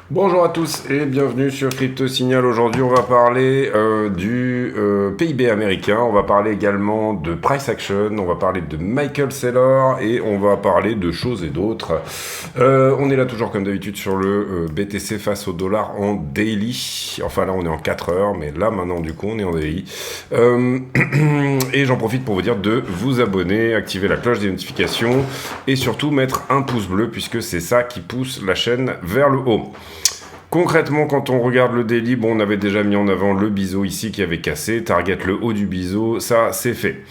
Bonjour à tous et bienvenue sur Crypto Signal. Aujourd'hui, on va parler du PIB américain. On va parler également de price action. On va parler de Michael Saylor et on va parler de choses et d'autres. On est là toujours comme d'habitude sur le BTC face au dollar en daily. Enfin là, on est en 4 heures, mais là maintenant du coup, on est en daily. Et j'en profite pour vous dire de vous abonner, activer la cloche des notifications et surtout mettre un pouce bleu puisque c'est ça qui pousse la chaîne vers le haut. Concrètement, quand on regarde le daily, bon, on avait déjà mis en avant le biseau ici qui avait cassé, target le haut du biseau, ça c'est fait.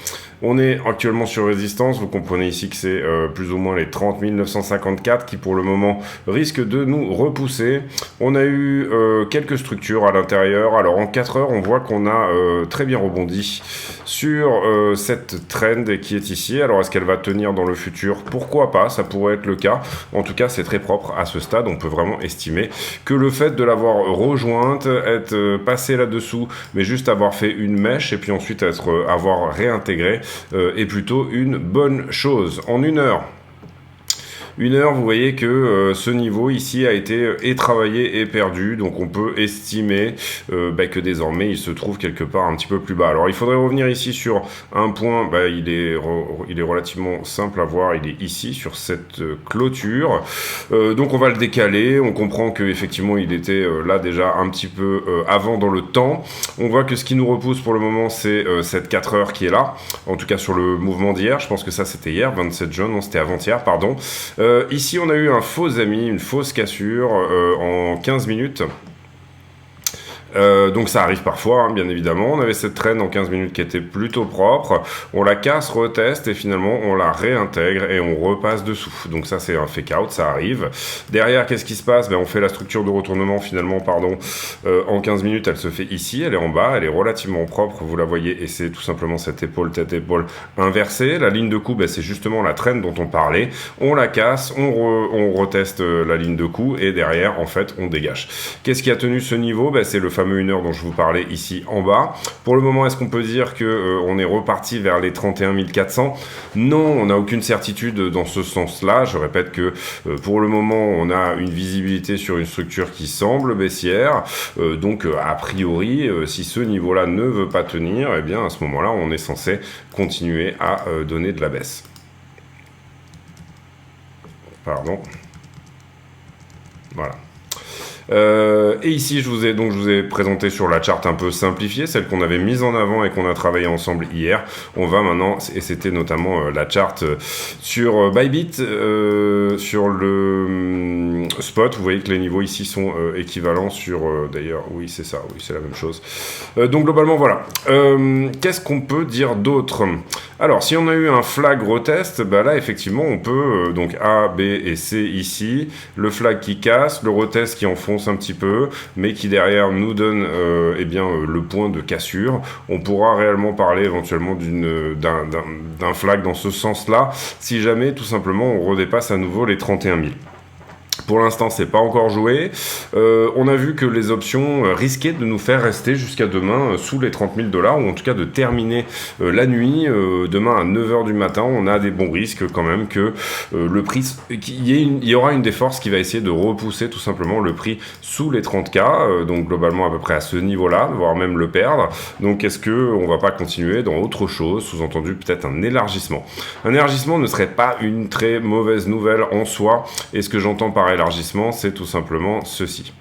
On est actuellement sur résistance, vous comprenez ici que c'est plus ou moins les 30 954 qui pour le moment risquent de nous repousser. On a eu quelques structures à l'intérieur, alors en 4 heures on voit qu'on a très bien rebondi sur cette trend qui est ici. Alors est-ce qu'elle va tenir dans le futur? Pourquoi pas, ça pourrait être le cas. En tout cas c'est très propre à ce stade, on peut vraiment estimer que le fait de l'avoir rejointe, être passé là-dessous, mais juste avoir fait une mèche et puis ensuite avoir réintégré est plutôt une bonne chose. En une heure, vous voyez que ce niveau ici a été travaillé et perdu, donc on peut estimer que désormais il se trouve quelque part un petit peu plus bas. Alors il faudrait revenir ici sur un point, il est relativement simple à voir, il est ici sur cette clôture, donc on va le décaler, on comprend que effectivement il était là déjà un petit peu avant dans le temps. On voit que ce qui nous repousse pour le moment c'est cette 4 heures qui est là, en tout cas sur le mouvement d'hier, je pense que ça c'était hier, 27 juin, non c'était avant-hier, pardon. Ici, on a eu un faux ami, une fausse cassure en 15 minutes. Donc ça arrive parfois, hein, bien évidemment. On avait cette traîne en 15 minutes qui était plutôt propre. On la casse, reteste et finalement on la réintègre et on repasse dessous. Donc ça c'est un fake out, ça arrive. Derrière, qu'est-ce qui se passe? On fait la structure de retournement finalement, en 15 minutes, elle se fait ici, elle est en bas, elle est relativement propre, vous la voyez, et c'est tout simplement cette épaule, tête-épaule inversée. La ligne de coup, c'est justement la traîne dont on parlait. On la casse, on reteste la ligne de coup et derrière, en fait, on dégage. Qu'est-ce qui a tenu ce niveau? C'est le fameux 1 heure dont je vous parlais ici en bas. Pour le moment, est-ce qu'on peut dire que on est reparti vers les 31 400? Non, on n'a aucune certitude dans ce sens-là. Je répète que pour le moment, on a une visibilité sur une structure qui semble baissière. Donc, a priori, si ce niveau-là ne veut pas tenir, eh bien, à ce moment-là, on est censé continuer à donner de la baisse. Pardon. Voilà. Et ici je vous ai présenté sur la charte un peu simplifiée, celle qu'on avait mise en avant et qu'on a travaillé ensemble hier. On va maintenant, et c'était notamment la charte sur Bybit, sur le spot. Vous voyez que les niveaux ici sont équivalents sur, d'ailleurs, oui c'est ça, oui c'est la même chose. Donc globalement voilà. Qu'est-ce qu'on peut dire d'autre? Alors si on a eu un flag retest, là effectivement on peut, donc A, B et C ici, le flag qui casse, le retest qui enfonce un petit peu, mais qui derrière nous donne le point de cassure. On pourra réellement parler éventuellement d'un flag dans ce sens-là, si jamais tout simplement on redépasse à nouveau les 31 000. Pour l'instant, c'est pas encore joué. On a vu que les options risquaient de nous faire rester jusqu'à demain sous les 30 000 $, ou en tout cas de terminer la nuit. Demain à 9h du matin, on a des bons risques quand même que le prix, il y aura une des forces qui va essayer de repousser tout simplement le prix sous les 30K, donc globalement à peu près à ce niveau-là, voire même le perdre. Donc est-ce qu'on va pas continuer dans autre chose, sous-entendu peut-être un élargissement? Un élargissement ne serait pas une très mauvaise nouvelle en soi, et ce que j'entends par élargissement, c'est tout simplement ceci.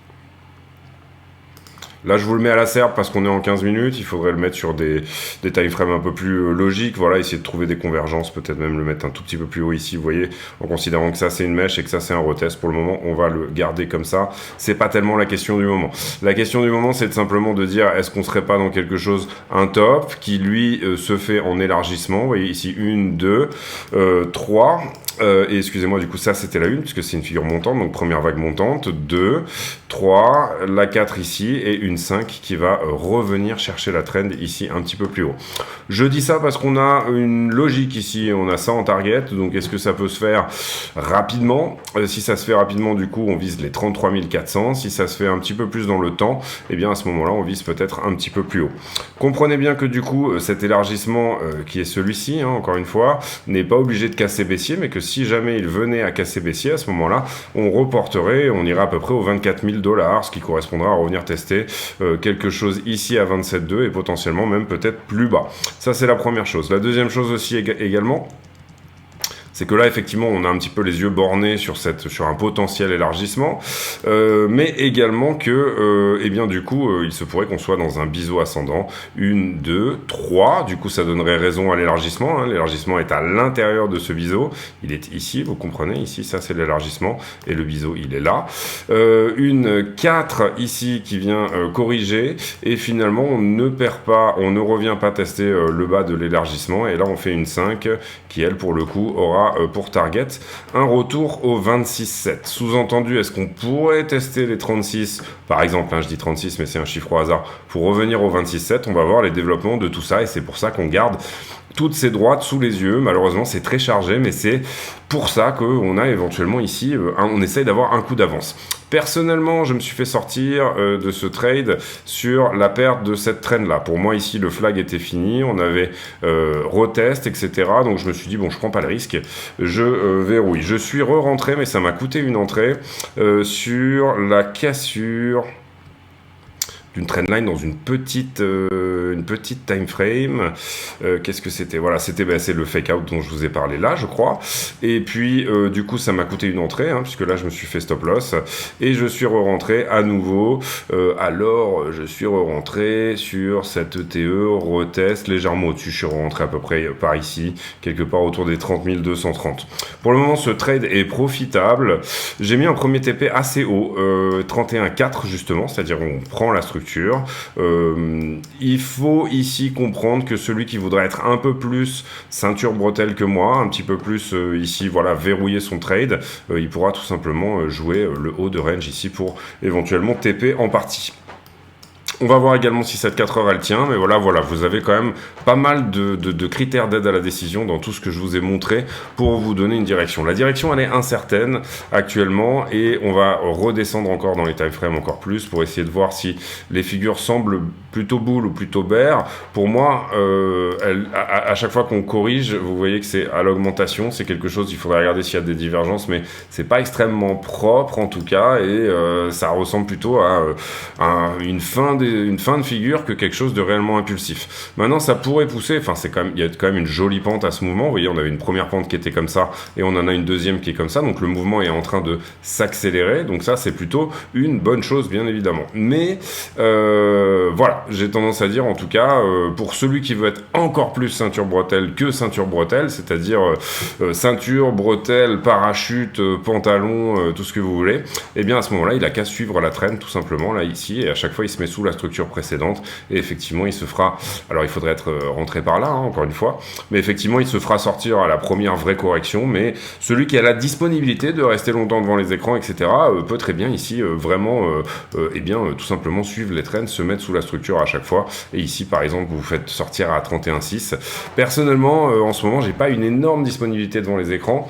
Là, je vous le mets à la serpe parce qu'on est en 15 minutes. Il faudrait le mettre sur des time frames un peu plus logiques. Voilà, essayer de trouver des convergences. Peut-être même le mettre un tout petit peu plus haut ici, vous voyez, en considérant que ça, c'est une mèche et que ça, c'est un retest. Pour le moment, on va le garder comme ça. C'est pas tellement la question du moment. La question du moment, c'est simplement de dire, est-ce qu'on serait pas dans quelque chose, un top, qui, lui, se fait en élargissement. Vous voyez ici, 1, 2, 3. Et excusez-moi, du coup, ça c'était la 1, puisque c'est une figure montante, donc première vague montante, 2, 3, la 4 ici, et une 5 qui va revenir chercher la trend ici un petit peu plus haut. Je dis ça parce qu'on a une logique ici, on a ça en target, donc est-ce que ça peut se faire rapidement? Si ça se fait rapidement, du coup, on vise les 33 400, si ça se fait un petit peu plus dans le temps, eh bien à ce moment-là, on vise peut-être un petit peu plus haut. Comprenez bien que du coup, cet élargissement qui est celui-ci, hein, encore une fois, n'est pas obligé de casser baissier, mais que si jamais il venait à casser baissier, à ce moment-là, on reporterait, on ira à peu près aux 24 000 $, ce qui correspondra à revenir tester quelque chose ici à 27,2 et potentiellement même peut-être plus bas. Ça, c'est la première chose. La deuxième chose aussi également, c'est que là, effectivement, on a un petit peu les yeux bornés sur un potentiel élargissement, mais également que, eh bien, du coup, il se pourrait qu'on soit dans un biseau ascendant. 1, 2, 3. Du coup, ça donnerait raison à l'élargissement. Hein. L'élargissement est à l'intérieur de ce biseau. Il est ici, vous comprenez. Ici, ça, c'est l'élargissement. Et le biseau, il est là. Une 4 ici qui vient corriger. Et finalement, on ne perd pas, on ne revient pas tester le bas de l'élargissement. Et là, on fait une 5 qui, elle, pour le coup, aura pour target un retour au 26,7. Sous-entendu, est-ce qu'on pourrait tester les 36, par exemple, hein, je dis 36 mais c'est un chiffre au hasard, pour revenir au 26,7? On va voir les développements de tout ça et c'est pour ça qu'on garde toutes ces droites sous les yeux. Malheureusement, c'est très chargé, mais c'est pour ça qu'on a éventuellement ici, on essaye d'avoir un coup d'avance. Personnellement, je me suis fait sortir de ce trade sur la perte de cette trend-là. Pour moi, ici, le flag était fini. On avait retest, etc. Donc, je me suis dit, bon, je prends pas le risque. Je verrouille. Je suis re-rentré, mais ça m'a coûté une entrée sur la cassure d'une trendline dans une petite time frame. Qu'est-ce que c'était? Voilà, c'est le fake out dont je vous ai parlé là, je crois. Et puis, du coup, ça m'a coûté une entrée, hein, puisque là, je me suis fait stop loss. Et je suis re-rentré à nouveau. Alors, je suis re-rentré sur cette ETE, retest, légèrement au-dessus. Je suis re-rentré à peu près par ici, quelque part autour des 30 230. Pour le moment, ce trade est profitable. J'ai mis un premier TP assez haut, 31,4 justement, c'est-à-dire on prend la structure. Il faut ici comprendre que celui qui voudrait être un peu plus ceinture bretelle que moi, un petit peu plus ici, voilà, verrouiller son trade, il pourra tout simplement jouer le haut de range ici pour éventuellement TP en partie. On va voir également si cette 4 heures elle tient, mais voilà, vous avez quand même pas mal de critères d'aide à la décision dans tout ce que je vous ai montré pour vous donner une direction. La direction elle est incertaine actuellement et on va redescendre encore dans les time frames encore plus pour essayer de voir si les figures semblent plutôt bull ou plutôt bear. Pour moi, à chaque fois qu'on corrige, vous voyez que c'est à l'augmentation, c'est quelque chose, il faudrait regarder s'il y a des divergences, mais c'est pas extrêmement propre en tout cas et ça ressemble plutôt à une fin de figure que quelque chose de réellement impulsif. Maintenant, ça pourrait pousser, enfin, il y a quand même une jolie pente à ce mouvement. Vous voyez, on avait une première pente qui était comme ça et on en a une deuxième qui est comme ça. Donc, le mouvement est en train de s'accélérer. Donc, ça, c'est plutôt une bonne chose, bien évidemment. Mais, voilà, j'ai tendance à dire, en tout cas, pour celui qui veut être encore plus ceinture bretelle que ceinture bretelle, c'est-à-dire ceinture, bretelle, parachute, pantalon, tout ce que vous voulez, eh bien, à ce moment-là, il a qu'à suivre la traîne, tout simplement, là, ici, et à chaque fois, il se met sous la structure précédente et effectivement il se fera, alors il faudrait être rentré par là, hein, encore une fois, mais effectivement il se fera sortir à la première vraie correction, mais celui qui a la disponibilité de rester longtemps devant les écrans, etc., peut très bien ici vraiment eh bien tout simplement suivre les trends, se mettre sous la structure à chaque fois, et ici par exemple vous faites sortir à 31,6. Personnellement en ce moment j'ai pas une énorme disponibilité devant les écrans,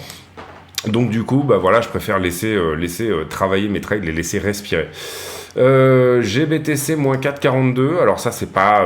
donc du coup bah voilà, je préfère laisser travailler mes trades, les laisser respirer. GBTC moins 4,42, alors ça c'est pas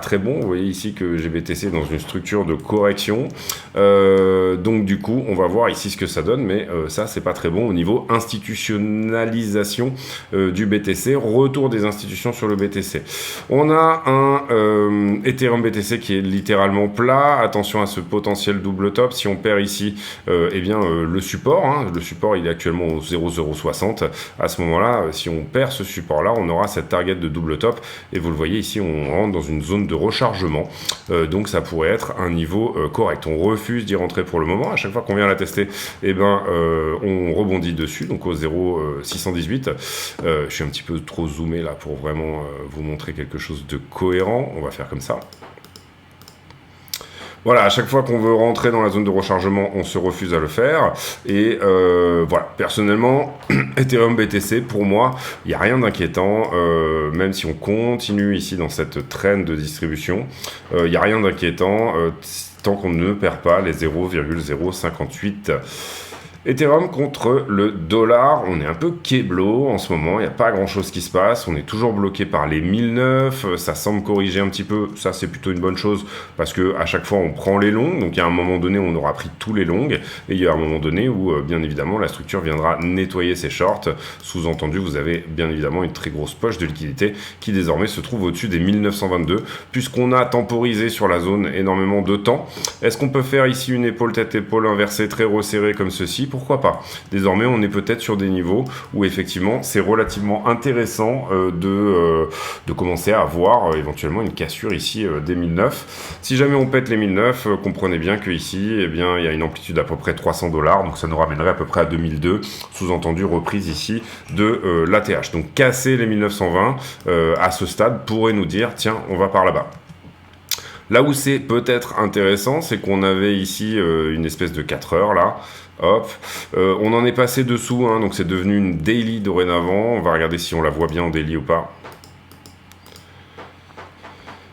très bon, vous voyez ici que GBTC est dans une structure de correction, donc du coup on va voir ici ce que ça donne, mais ça c'est pas très bon au niveau institutionnalisation du BTC, retour des institutions sur le BTC. On a un Ethereum BTC qui est littéralement plat, attention à ce potentiel double top, si on perd ici eh bien le support, hein, le support il est actuellement au 0,060, à ce moment là si on perd ce support là, on aura cette target de double top et vous le voyez ici, on rentre dans une zone de rechargement, donc ça pourrait être un niveau correct. On refuse d'y rentrer pour le moment. À chaque fois qu'on vient la tester, eh ben, on rebondit dessus, donc au 0,618. Je suis un petit peu trop zoomé là pour vraiment vous montrer quelque chose de cohérent. On va faire comme ça. Voilà, à chaque fois qu'on veut rentrer dans la zone de rechargement, on se refuse à le faire. Et voilà, personnellement, Ethereum BTC, pour moi, il n'y a rien d'inquiétant. Même si on continue ici dans cette traîne de distribution, il n'y a rien d'inquiétant tant qu'on ne perd pas les 0,058. Ethereum contre le dollar, on est un peu kéblo en ce moment, il n'y a pas grand chose qui se passe, on est toujours bloqué par les 1009, ça semble corriger un petit peu, ça c'est plutôt une bonne chose parce que à chaque fois on prend les longs, donc il y a un moment donné où on aura pris tous les longs et il y a un moment donné où bien évidemment la structure viendra nettoyer ses shorts, sous-entendu vous avez bien évidemment une très grosse poche de liquidité qui désormais se trouve au-dessus des 1922 puisqu'on a temporisé sur la zone énormément de temps. Est-ce qu'on peut faire ici une épaule tête-épaule inversée très resserrée comme ceci? Pourquoi pas? Désormais, on est peut-être sur des niveaux où effectivement, c'est relativement intéressant de commencer à avoir éventuellement une cassure ici des 1009. Si jamais on pète les 1009, comprenez bien que ici, eh bien, il y a une amplitude d'à peu près $300, donc ça nous ramènerait à peu près à 2002, sous-entendu reprise ici de l'ATH. Donc casser les 1920 à ce stade pourrait nous dire, tiens, on va par là-bas. Là où c'est peut-être intéressant, c'est qu'on avait ici une espèce de 4 heures là. Hop, on en est passé dessous, hein, donc c'est devenu une daily dorénavant. On va regarder si on la voit bien en daily ou pas.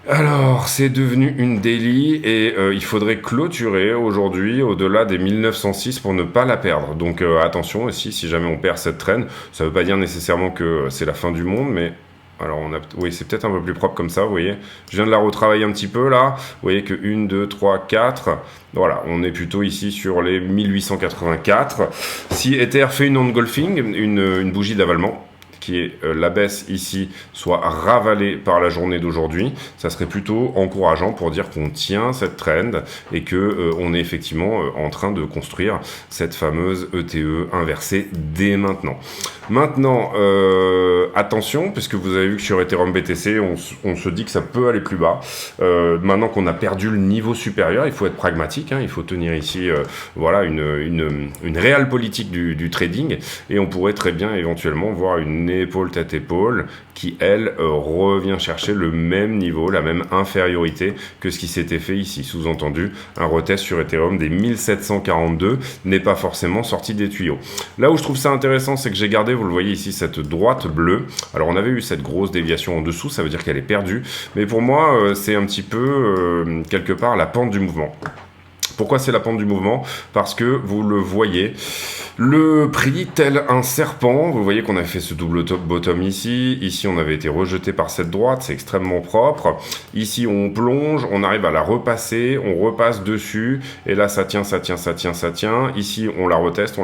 Alors, c'est devenu une daily et il faudrait clôturer aujourd'hui au-delà des 1906 pour ne pas la perdre. Donc attention aussi, si jamais on perd cette traîne, ça ne veut pas dire nécessairement que c'est la fin du monde, mais... Alors, oui, c'est peut-être un peu plus propre comme ça, vous voyez. Je viens de la retravailler un petit peu, là. Vous voyez que 1, 2, 3, 4. Voilà, on est plutôt ici sur les 1884. Si Ether fait une engulfing, une bougie d'avalement, qui est la baisse ici, soit ravalée par la journée d'aujourd'hui, ça serait plutôt encourageant pour dire qu'on tient cette trend et que on est effectivement en train de construire cette fameuse ETE inversée dès maintenant. Maintenant, attention, puisque vous avez vu que sur Ethereum BTC, on se dit que ça peut aller plus bas. Maintenant qu'on a perdu le niveau supérieur, il faut être pragmatique, hein, il faut tenir ici voilà, une réelle politique du trading, et on pourrait très bien éventuellement voir une épaule tête-épaule qui, elle, revient chercher le même niveau, la même infériorité que ce qui s'était fait ici. Sous-entendu, un retest sur Ethereum des 1742 n'est pas forcément sorti des tuyaux. Là où je trouve ça intéressant, c'est que j'ai gardé, vous le voyez ici, cette droite bleue. Alors on avait eu cette grosse déviation en dessous, ça veut dire qu'elle est perdue, mais pour moi, c'est un petit peu, quelque part, la pente du mouvement. Pourquoi c'est la pente du mouvement? Parce que vous le voyez, le prix tel un serpent, vous voyez qu'on a fait ce double top bottom ici, ici on avait été rejeté par cette droite, c'est extrêmement propre, ici on plonge, on arrive à la repasser, on repasse dessus, et là ça tient, ça tient, ça tient, ça tient, ici on la reteste,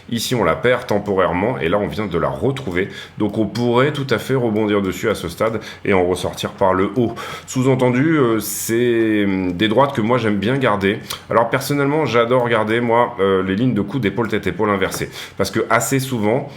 ici on la perd temporairement, et là on vient de la retrouver, donc on pourrait tout à fait rebondir dessus à ce stade, et en ressortir par le haut. Sous-entendu, c'est des droites que moi j'aime bien garder. Alors personnellement, j'adore regarder, moi, les lignes de coups d'épaule tête-épaule inversées. Parce que assez souvent,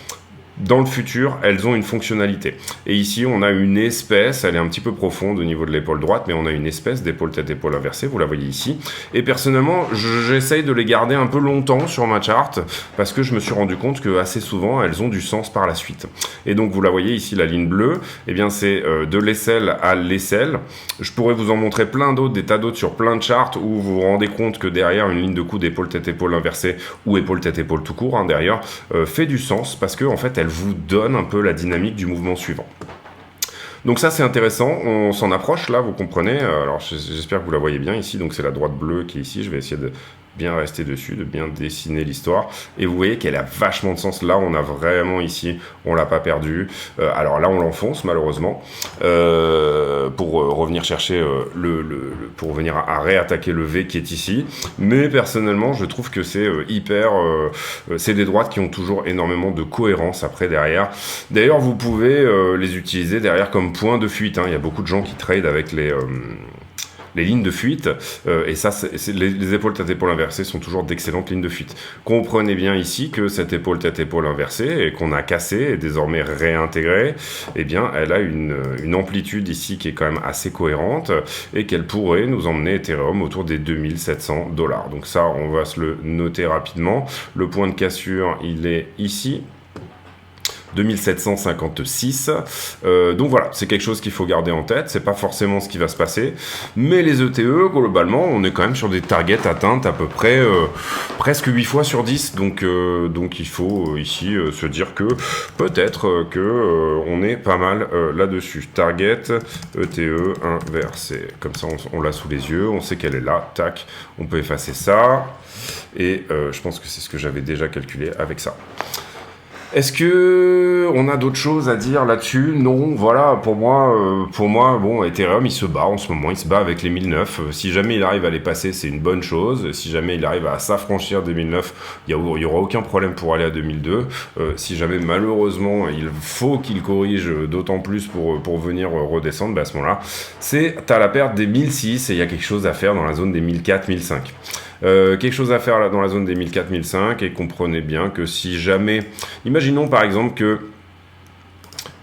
dans le futur, elles ont une fonctionnalité. Et ici, on a une espèce, elle est un petit peu profonde au niveau de l'épaule droite, mais on a une espèce d'épaule tête-épaule inversée, vous la voyez ici. Et personnellement, j'essaye de les garder un peu longtemps sur ma charte, parce que je me suis rendu compte que assez souvent, elles ont du sens par la suite. Et donc, vous la voyez ici, la ligne bleue, eh bien, c'est de l'aisselle à l'aisselle. Je pourrais vous en montrer plein d'autres, des tas d'autres sur plein de chartes, où vous vous rendez compte que derrière une ligne de coup d'épaule tête-épaule inversée, ou épaule tête-épaule tout court, hein, derrière, fait du sens, parce que en fait, elle vous donne un peu la dynamique du mouvement suivant. Donc ça c'est intéressant, on s'en approche là, vous comprenez, alors j'espère que vous la voyez bien ici, donc c'est la droite bleue qui est ici, je vais essayer de bien rester dessus, de bien dessiner l'histoire, et vous voyez qu'elle a vachement de sens, là on a vraiment ici, on l'a pas perdu, alors là on l'enfonce malheureusement, pour revenir chercher pour venir à réattaquer le V qui est ici, mais personnellement je trouve que c'est hyper, c'est des droites qui ont toujours énormément de cohérence après derrière. D'ailleurs vous pouvez les utiliser derrière comme point de fuite, hein. Il y a beaucoup de gens qui trade avec les lignes de fuite, et ça, les épaules tête-épaule inversées sont toujours d'excellentes lignes de fuite. Comprenez bien ici que cette épaule tête-épaule inversée, et qu'on a cassée et désormais réintégrée, eh bien, elle a une amplitude ici qui est quand même assez cohérente, et qu'elle pourrait nous emmener Ethereum autour des 2700 $. Donc ça, on va se le noter rapidement. Le point de cassure, il est ici. 2756. Donc voilà, c'est quelque chose qu'il faut garder en tête. C'est pas forcément ce qui va se passer, mais les ETE, globalement, on est quand même sur des targets atteintes à peu près presque 8 fois sur 10. Donc il faut ici se dire que peut-être que on est pas mal là-dessus. Target, ETE inversé. Comme ça, on l'a sous les yeux, on sait qu'elle est là. Tac, on peut effacer ça. Et je pense que c'est ce que j'avais déjà calculé avec ça. Est-ce que on a d'autres choses à dire là-dessus? Non, voilà, pour moi, bon, Ethereum, il se bat en ce moment, il se bat avec les 1009. Si jamais il arrive à les passer, c'est une bonne chose. Si jamais il arrive à s'affranchir des 1009, il y aura aucun problème pour aller à 2002. Si jamais, malheureusement, il faut qu'il corrige d'autant plus pour venir redescendre, à ce moment-là, t'as la perte des 1006 et il y a quelque chose à faire dans la zone des 1004, 1005. Quelque chose à faire là dans la zone des 1004, 1005 et comprenez bien que si jamais, imaginons par exemple que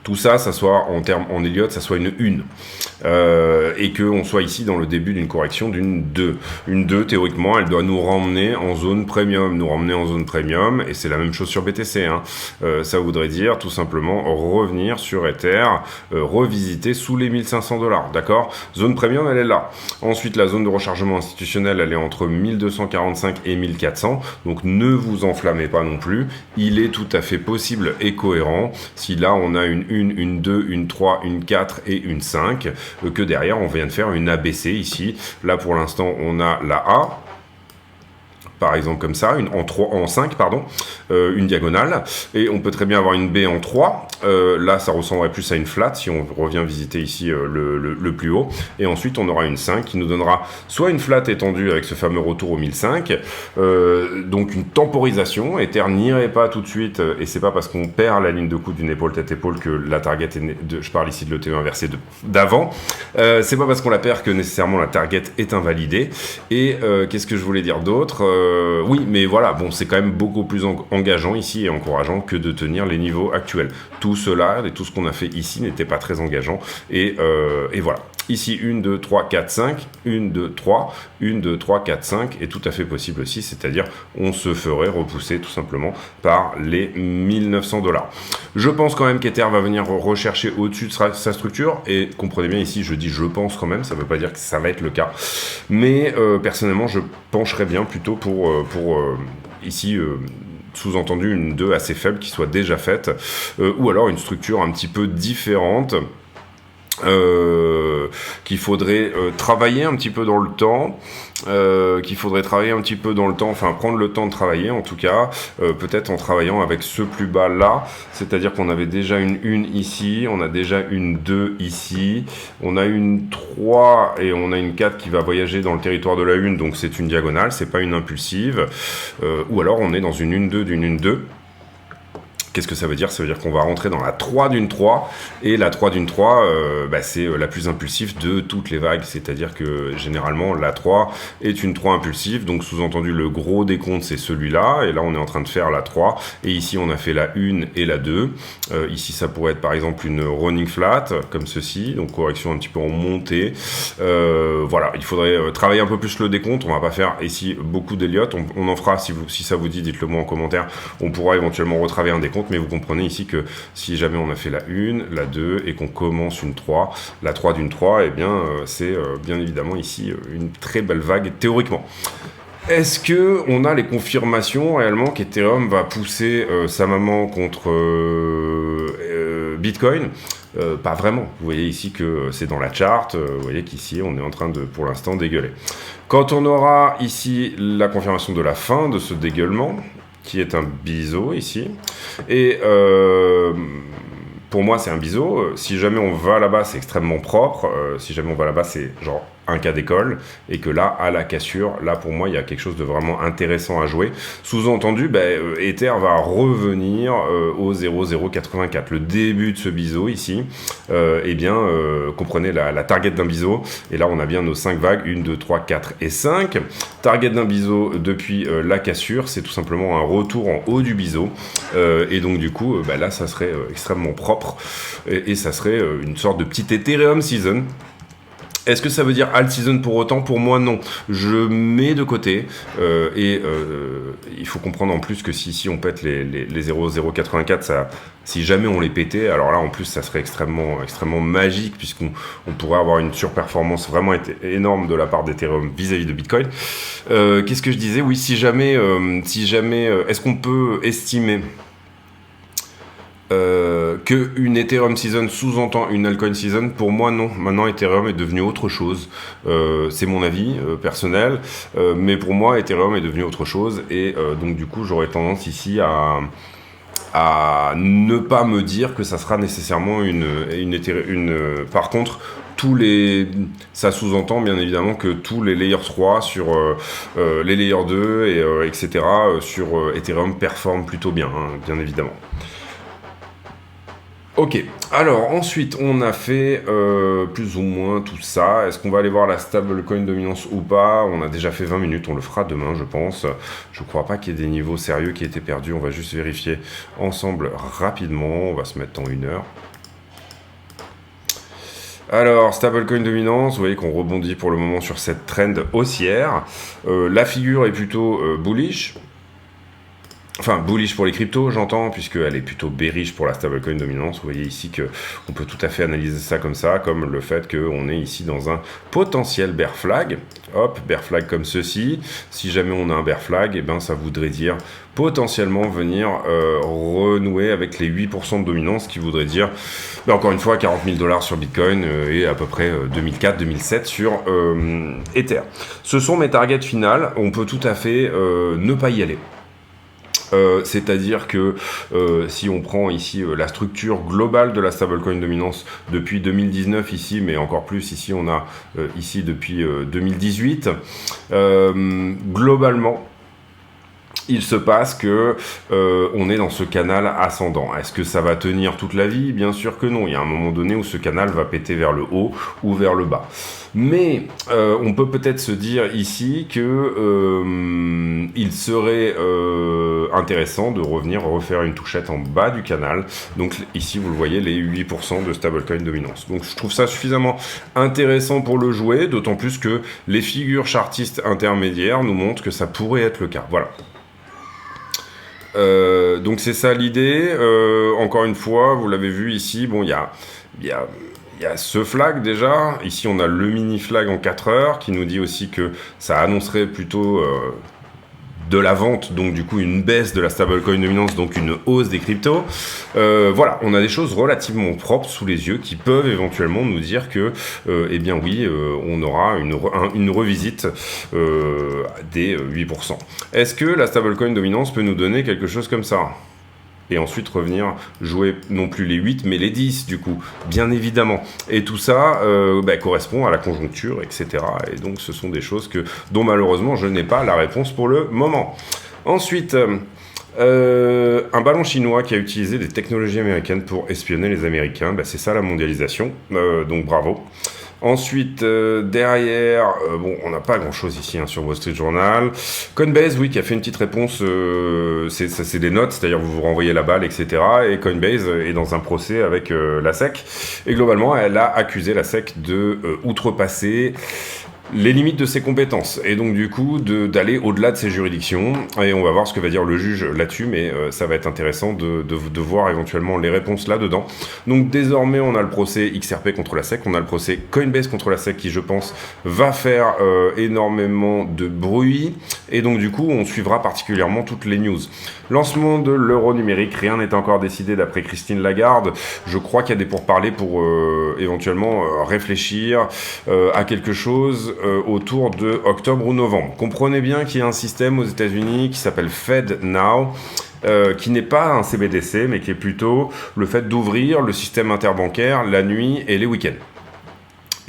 tout ça, ça soit en Elliott, ça soit une 1. Et qu'on soit ici dans le début d'une correction d'une 2. Une 2, théoriquement, elle doit nous ramener en zone premium. Et c'est la même chose sur BTC. Ça voudrait dire tout simplement revenir sur Ether, revisiter sous les 1500 $. D'accord? Zone premium, elle est là. Ensuite, la zone de rechargement institutionnel, elle est entre 1245 et 1400. Donc ne vous enflammez pas non plus. Il est tout à fait possible et cohérent si là on a une 1, une 2, une 3, une 4 et une 5, que derrière on vient de faire une ABC ici. Là pour l'instant on a la A, par exemple comme ça, en 5, une diagonale, et on peut très bien avoir une B en 3, là ça ressemblerait plus à une flat si on revient visiter ici le plus haut, et ensuite on aura une 5 qui nous donnera soit une flat étendue avec ce fameux retour au 1005, donc une temporisation. Ether n'irait pas tout de suite, et c'est pas parce qu'on perd la ligne de coup d'une épaule tête-épaule que la target je parle ici de l'ETE inversé d'avant, c'est pas parce qu'on la perd que nécessairement la target est invalidée. Et qu'est-ce que je voulais dire d'autre? Oui, mais voilà, bon, c'est quand même beaucoup plus engageant ici et encourageant que de tenir les niveaux actuels. Tout cela et tout ce qu'on a fait ici n'était pas très engageant. Et voilà. Ici, 1, 2, 3, 4, 5, 1, 2, 3, 1, 2, 3, 4, 5 est tout à fait possible aussi, c'est-à-dire on se ferait repousser tout simplement par les 1900 $. Je pense quand même qu'Ether va venir rechercher au-dessus de sa structure, et comprenez bien ici, je dis je pense quand même, ça ne veut pas dire que ça va être le cas, mais personnellement je pencherais bien plutôt pour ici... sous-entendu une 2 assez faible qui soit déjà faite, ou alors une structure un petit peu différente, qu'il faudrait travailler un petit peu dans le temps, enfin prendre le temps de travailler en tout cas, peut-être en travaillant avec ce plus bas là, c'est-à-dire qu'on avait déjà une 1 ici, on a déjà une 2 ici, on a une 3 et on a une 4 qui va voyager dans le territoire de la 1, donc c'est une diagonale, c'est pas une impulsive, ou alors on est dans une 1-2 d'une 1-2. Qu'est-ce que ça veut dire? Ça veut dire qu'on va rentrer dans la 3 d'une 3, et la 3 d'une 3, c'est la plus impulsive de toutes les vagues, c'est-à-dire que généralement la 3 est une 3 impulsive, donc sous-entendu le gros décompte c'est celui-là, et là on est en train de faire la 3, et ici on a fait la 1 et la 2, ici ça pourrait être par exemple une running flat, comme ceci, donc correction un petit peu en montée, voilà, il faudrait travailler un peu plus le décompte, on va pas faire ici beaucoup d'Elliott, on en fera, si ça vous dit, dites-le moi en commentaire, on pourra éventuellement retravailler un décompte, mais vous comprenez ici que si jamais on a fait la 1, la 2 et qu'on commence une 3, la 3 d'une 3, eh bien c'est bien évidemment ici une très belle vague théoriquement. Est-ce que on a les confirmations réellement qu'Ethereum va pousser sa maman contre Bitcoin? Pas vraiment. Vous voyez ici que c'est dans la charte, vous voyez qu'ici on est en train de pour l'instant dégueuler. Quand on aura ici la confirmation de la fin de ce dégueulement, qui est un biseau ici, et pour moi c'est un biseau, si jamais on va là-bas c'est extrêmement propre, si jamais on va là-bas c'est genre un cas d'école, et que là, à la cassure, là pour moi il y a quelque chose de vraiment intéressant à jouer. Sous-entendu, Ether va revenir au 0,084. Le début de ce biseau ici, comprenez la target d'un biseau, et là on a bien nos 5 vagues, 1, 2, 3, 4 et 5. Target d'un biseau depuis la cassure, c'est tout simplement un retour en haut du biseau, et donc du coup, là ça serait extrêmement propre, et ça serait une sorte de petite Ethereum season. Est-ce que ça veut dire alt season pour autant? Pour moi, non. Je mets de côté. Il faut comprendre en plus que si on pète les 0,084, ça, si jamais on les pétait, alors là, en plus, ça serait extrêmement, extrêmement magique, puisqu'on pourrait avoir une surperformance vraiment énorme de la part d'Ethereum vis-à-vis de Bitcoin. Qu'est-ce que je disais? Oui, si jamais est-ce qu'on peut estimer qu'une Ethereum Season sous-entend une altcoin Season? Pour moi, non. Maintenant, Ethereum est devenu autre chose. C'est mon avis personnel. Mais pour moi, Ethereum est devenu autre chose. Et donc, du coup, j'aurais tendance ici à ne pas me dire que ça sera nécessairement par contre, ça sous-entend bien évidemment que tous les layers 3 sur les layers 2 et etc. Sur Ethereum performent plutôt bien, hein, bien évidemment. Ok, alors ensuite on a fait plus ou moins tout ça. Est-ce qu'on va aller voir la stablecoin dominance ou pas? On a déjà fait 20 minutes, on le fera demain je pense. Je crois pas qu'il y ait des niveaux sérieux qui aient été perdus, on va juste vérifier ensemble rapidement, on va se mettre en 1 heure. Alors, stablecoin dominance, vous voyez qu'on rebondit pour le moment sur cette trend haussière. La figure est plutôt bullish. Enfin, bullish pour les cryptos, j'entends, puisqu'elle est plutôt bearish pour la stablecoin dominance. Vous voyez ici qu'on peut tout à fait analyser ça, comme le fait qu'on est ici dans un potentiel bear flag. Hop, bear flag comme ceci. Si jamais on a un bear flag, eh ben, ça voudrait dire potentiellement venir renouer avec les 8% de dominance, qui voudrait dire, encore une fois, 40 000 $ sur Bitcoin et à peu près 2004-2007 sur Ether. Ce sont mes targets finales. On peut tout à fait ne pas y aller. C'est-à-dire que si on prend ici la structure globale de la stablecoin dominance depuis 2019 ici, mais encore plus ici on a ici depuis 2018, globalement il se passe que on est dans ce canal ascendant. Est-ce que ça va tenir toute la vie? Bien sûr que non. Il y a un moment donné où ce canal va péter vers le haut ou vers le bas. Mais on peut peut-être se dire ici que il serait intéressant de revenir refaire une touchette en bas du canal. Donc ici, vous le voyez, les 8% de stablecoin dominance. Donc je trouve ça suffisamment intéressant pour le jouer, d'autant plus que les figures chartistes intermédiaires nous montrent que ça pourrait être le cas. Voilà. Donc c'est ça l'idée. Encore une fois, vous l'avez vu ici, bon, il y a ce flag déjà. Ici, on a le mini flag en 4 heures qui nous dit aussi que ça annoncerait plutôt de la vente, donc du coup une baisse de la stablecoin dominance, donc une hausse des cryptos. Voilà, on a des choses relativement propres sous les yeux qui peuvent éventuellement nous dire que, eh bien oui, on aura une revisite des 8%. Est-ce que la stablecoin dominance peut nous donner quelque chose comme ça ? Et ensuite revenir jouer non plus les 8 mais les 10 du coup, bien évidemment. Et tout ça correspond à la conjoncture, etc. Et donc ce sont des choses dont malheureusement je n'ai pas la réponse pour le moment. Ensuite, un ballon chinois qui a utilisé des technologies américaines pour espionner les Américains, c'est ça la mondialisation, donc bravo. Ensuite, derrière, on n'a pas grand-chose ici sur Wall Street Journal. Coinbase, oui, qui a fait une petite réponse, c'est des notes, c'est-à-dire vous renvoyez la balle, etc. Et Coinbase est dans un procès avec la SEC. Et globalement, elle a accusé la SEC de outrepasser les limites de ses compétences et donc du coup d'aller au-delà de ses juridictions, et on va voir ce que va dire le juge là-dessus, mais ça va être intéressant de voir éventuellement les réponses là-dedans. Donc désormais on a le procès XRP contre la SEC, on a le procès Coinbase contre la SEC qui je pense va faire énormément de bruit, et donc du coup on suivra particulièrement toutes les news. Lancement de l'euro numérique, rien n'est encore décidé d'après Christine Lagarde. Je crois qu'il y a des pourparlers pour éventuellement réfléchir à quelque chose autour de octobre ou novembre. Comprenez bien qu'il y a un système aux États-Unis qui s'appelle FedNow, qui n'est pas un CBDC, mais qui est plutôt le fait d'ouvrir le système interbancaire la nuit et les week-ends.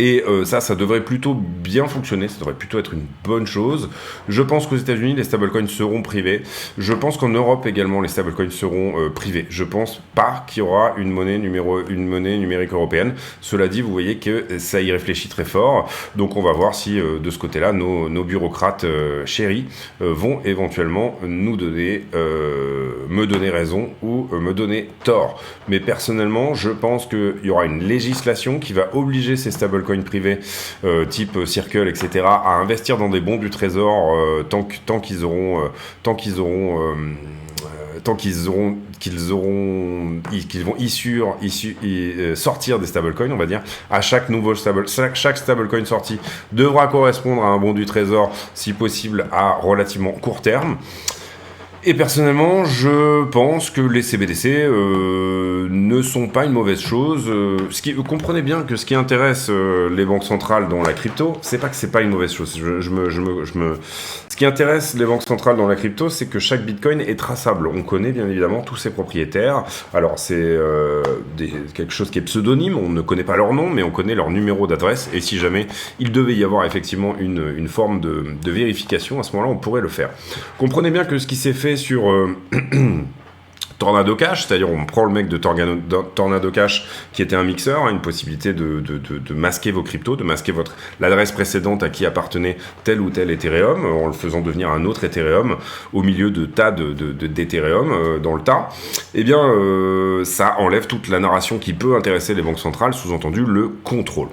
Et ça devrait plutôt bien fonctionner, ça devrait plutôt être une bonne chose. Je pense qu'aux États-Unis, les stablecoins seront privés. Je pense qu'en Europe également, les stablecoins seront privés. Je pense pas qu'il y aura une monnaie numérique européenne. Cela dit, vous voyez que ça y réfléchit très fort. Donc on va voir si de ce côté-là, nos bureaucrates chéris vont éventuellement me donner raison ou me donner tort. Mais personnellement, je pense qu'il y aura une législation qui va obliger ces stablecoins stablecoins privés type Circle, etc., à investir dans des bons du trésor tant qu'ils vont sortir des stablecoins, on va dire, à chaque stablecoin sorti devra correspondre à un bon du trésor, si possible à relativement court terme. Et personnellement, je pense que les CBDC ne sont pas une mauvaise chose. Comprenez bien que ce qui intéresse les banques centrales dans la crypto, c'est pas que c'est pas une mauvaise chose. Ce qui intéresse les banques centrales dans la crypto, c'est que chaque bitcoin est traçable. On connaît bien évidemment tous ses propriétaires. Alors c'est quelque chose qui est pseudonyme, on ne connaît pas leur nom, mais on connaît leur numéro d'adresse. Et si jamais il devait y avoir effectivement une forme de vérification, à ce moment-là, on pourrait le faire. Comprenez bien que ce qui s'est fait sur Tornado Cash, c'est-à-dire on prend le mec de Tornado Cash qui était un mixeur, une possibilité de masquer vos cryptos, de masquer l'adresse précédente à qui appartenait tel ou tel Ethereum, en le faisant devenir un autre Ethereum au milieu de tas d'Ethereum dans le tas. Eh bien, ça enlève toute la narration qui peut intéresser les banques centrales, sous-entendu le contrôle.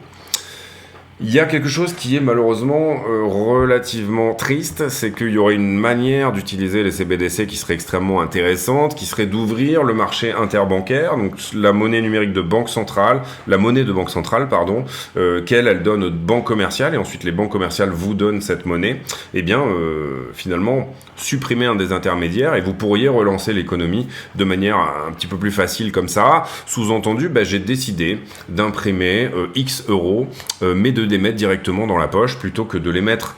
Il y a quelque chose qui est malheureusement relativement triste, c'est qu'il y aurait une manière d'utiliser les CBDC qui serait extrêmement intéressante, qui serait d'ouvrir le marché interbancaire, donc la monnaie numérique de banque centrale, qu'elle donne aux banques commerciales, et ensuite les banques commerciales vous donnent cette monnaie, et bien finalement supprimer un des intermédiaires et vous pourriez relancer l'économie de manière un petit peu plus facile comme ça. Sous-entendu, j'ai décidé d'imprimer X euros, mais de les mettre directement dans la poche plutôt que de les mettre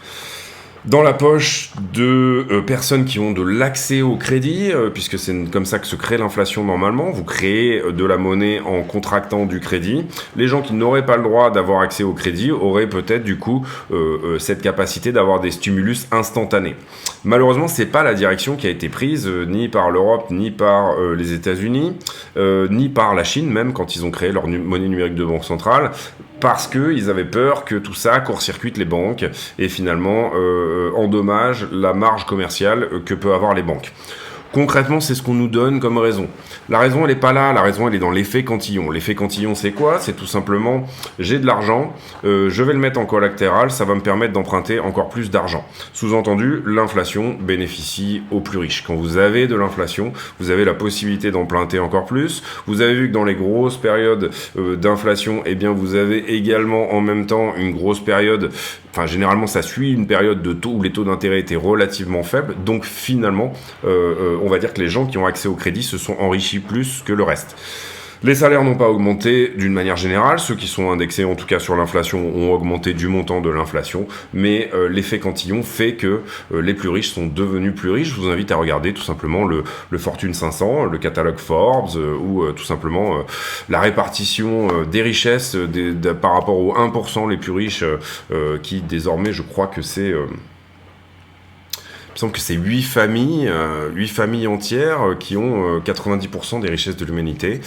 dans la poche de personnes qui ont de l'accès au crédit, puisque c'est comme ça que se crée l'inflation normalement. Vous créez de la monnaie en contractant du crédit. Les gens qui n'auraient pas le droit d'avoir accès au crédit auraient peut-être du coup cette capacité d'avoir des stimulus instantanés. Malheureusement, c'est pas la direction qui a été prise ni par l'Europe, ni par les États-Unis, ni par la Chine même quand ils ont créé leur monnaie numérique de banque centrale, parce qu'ils avaient peur que tout ça court-circuite les banques et finalement endommage la marge commerciale que peuvent avoir les banques. Concrètement, c'est ce qu'on nous donne comme raison. La raison, elle n'est pas là. La raison, elle est dans l'effet cantillon. L'effet cantillon, c'est quoi ? C'est tout simplement, j'ai de l'argent, je vais le mettre en collatéral, ça va me permettre d'emprunter encore plus d'argent. Sous-entendu, l'inflation bénéficie aux plus riches. Quand vous avez de l'inflation, vous avez la possibilité d'emprunter encore plus. Vous avez vu que dans les grosses périodes d'inflation, eh bien, vous avez également en même temps une grosse période. Enfin, généralement, ça suit une période de taux où les taux d'intérêt étaient relativement faibles. Donc, finalement, on va dire que les gens qui ont accès au crédit se sont enrichis plus que le reste. Les salaires n'ont pas augmenté d'une manière générale. Ceux qui sont indexés, en tout cas sur l'inflation, ont augmenté du montant de l'inflation. Mais l'effet cantillon fait que les plus riches sont devenus plus riches. Je vous invite à regarder tout simplement le Fortune 500, le catalogue Forbes, ou tout simplement la répartition des richesses par rapport aux 1% les plus riches, qui désormais, je crois que c'est... Il me semble que c'est 8 familles entières qui ont 90% des richesses de l'humanité.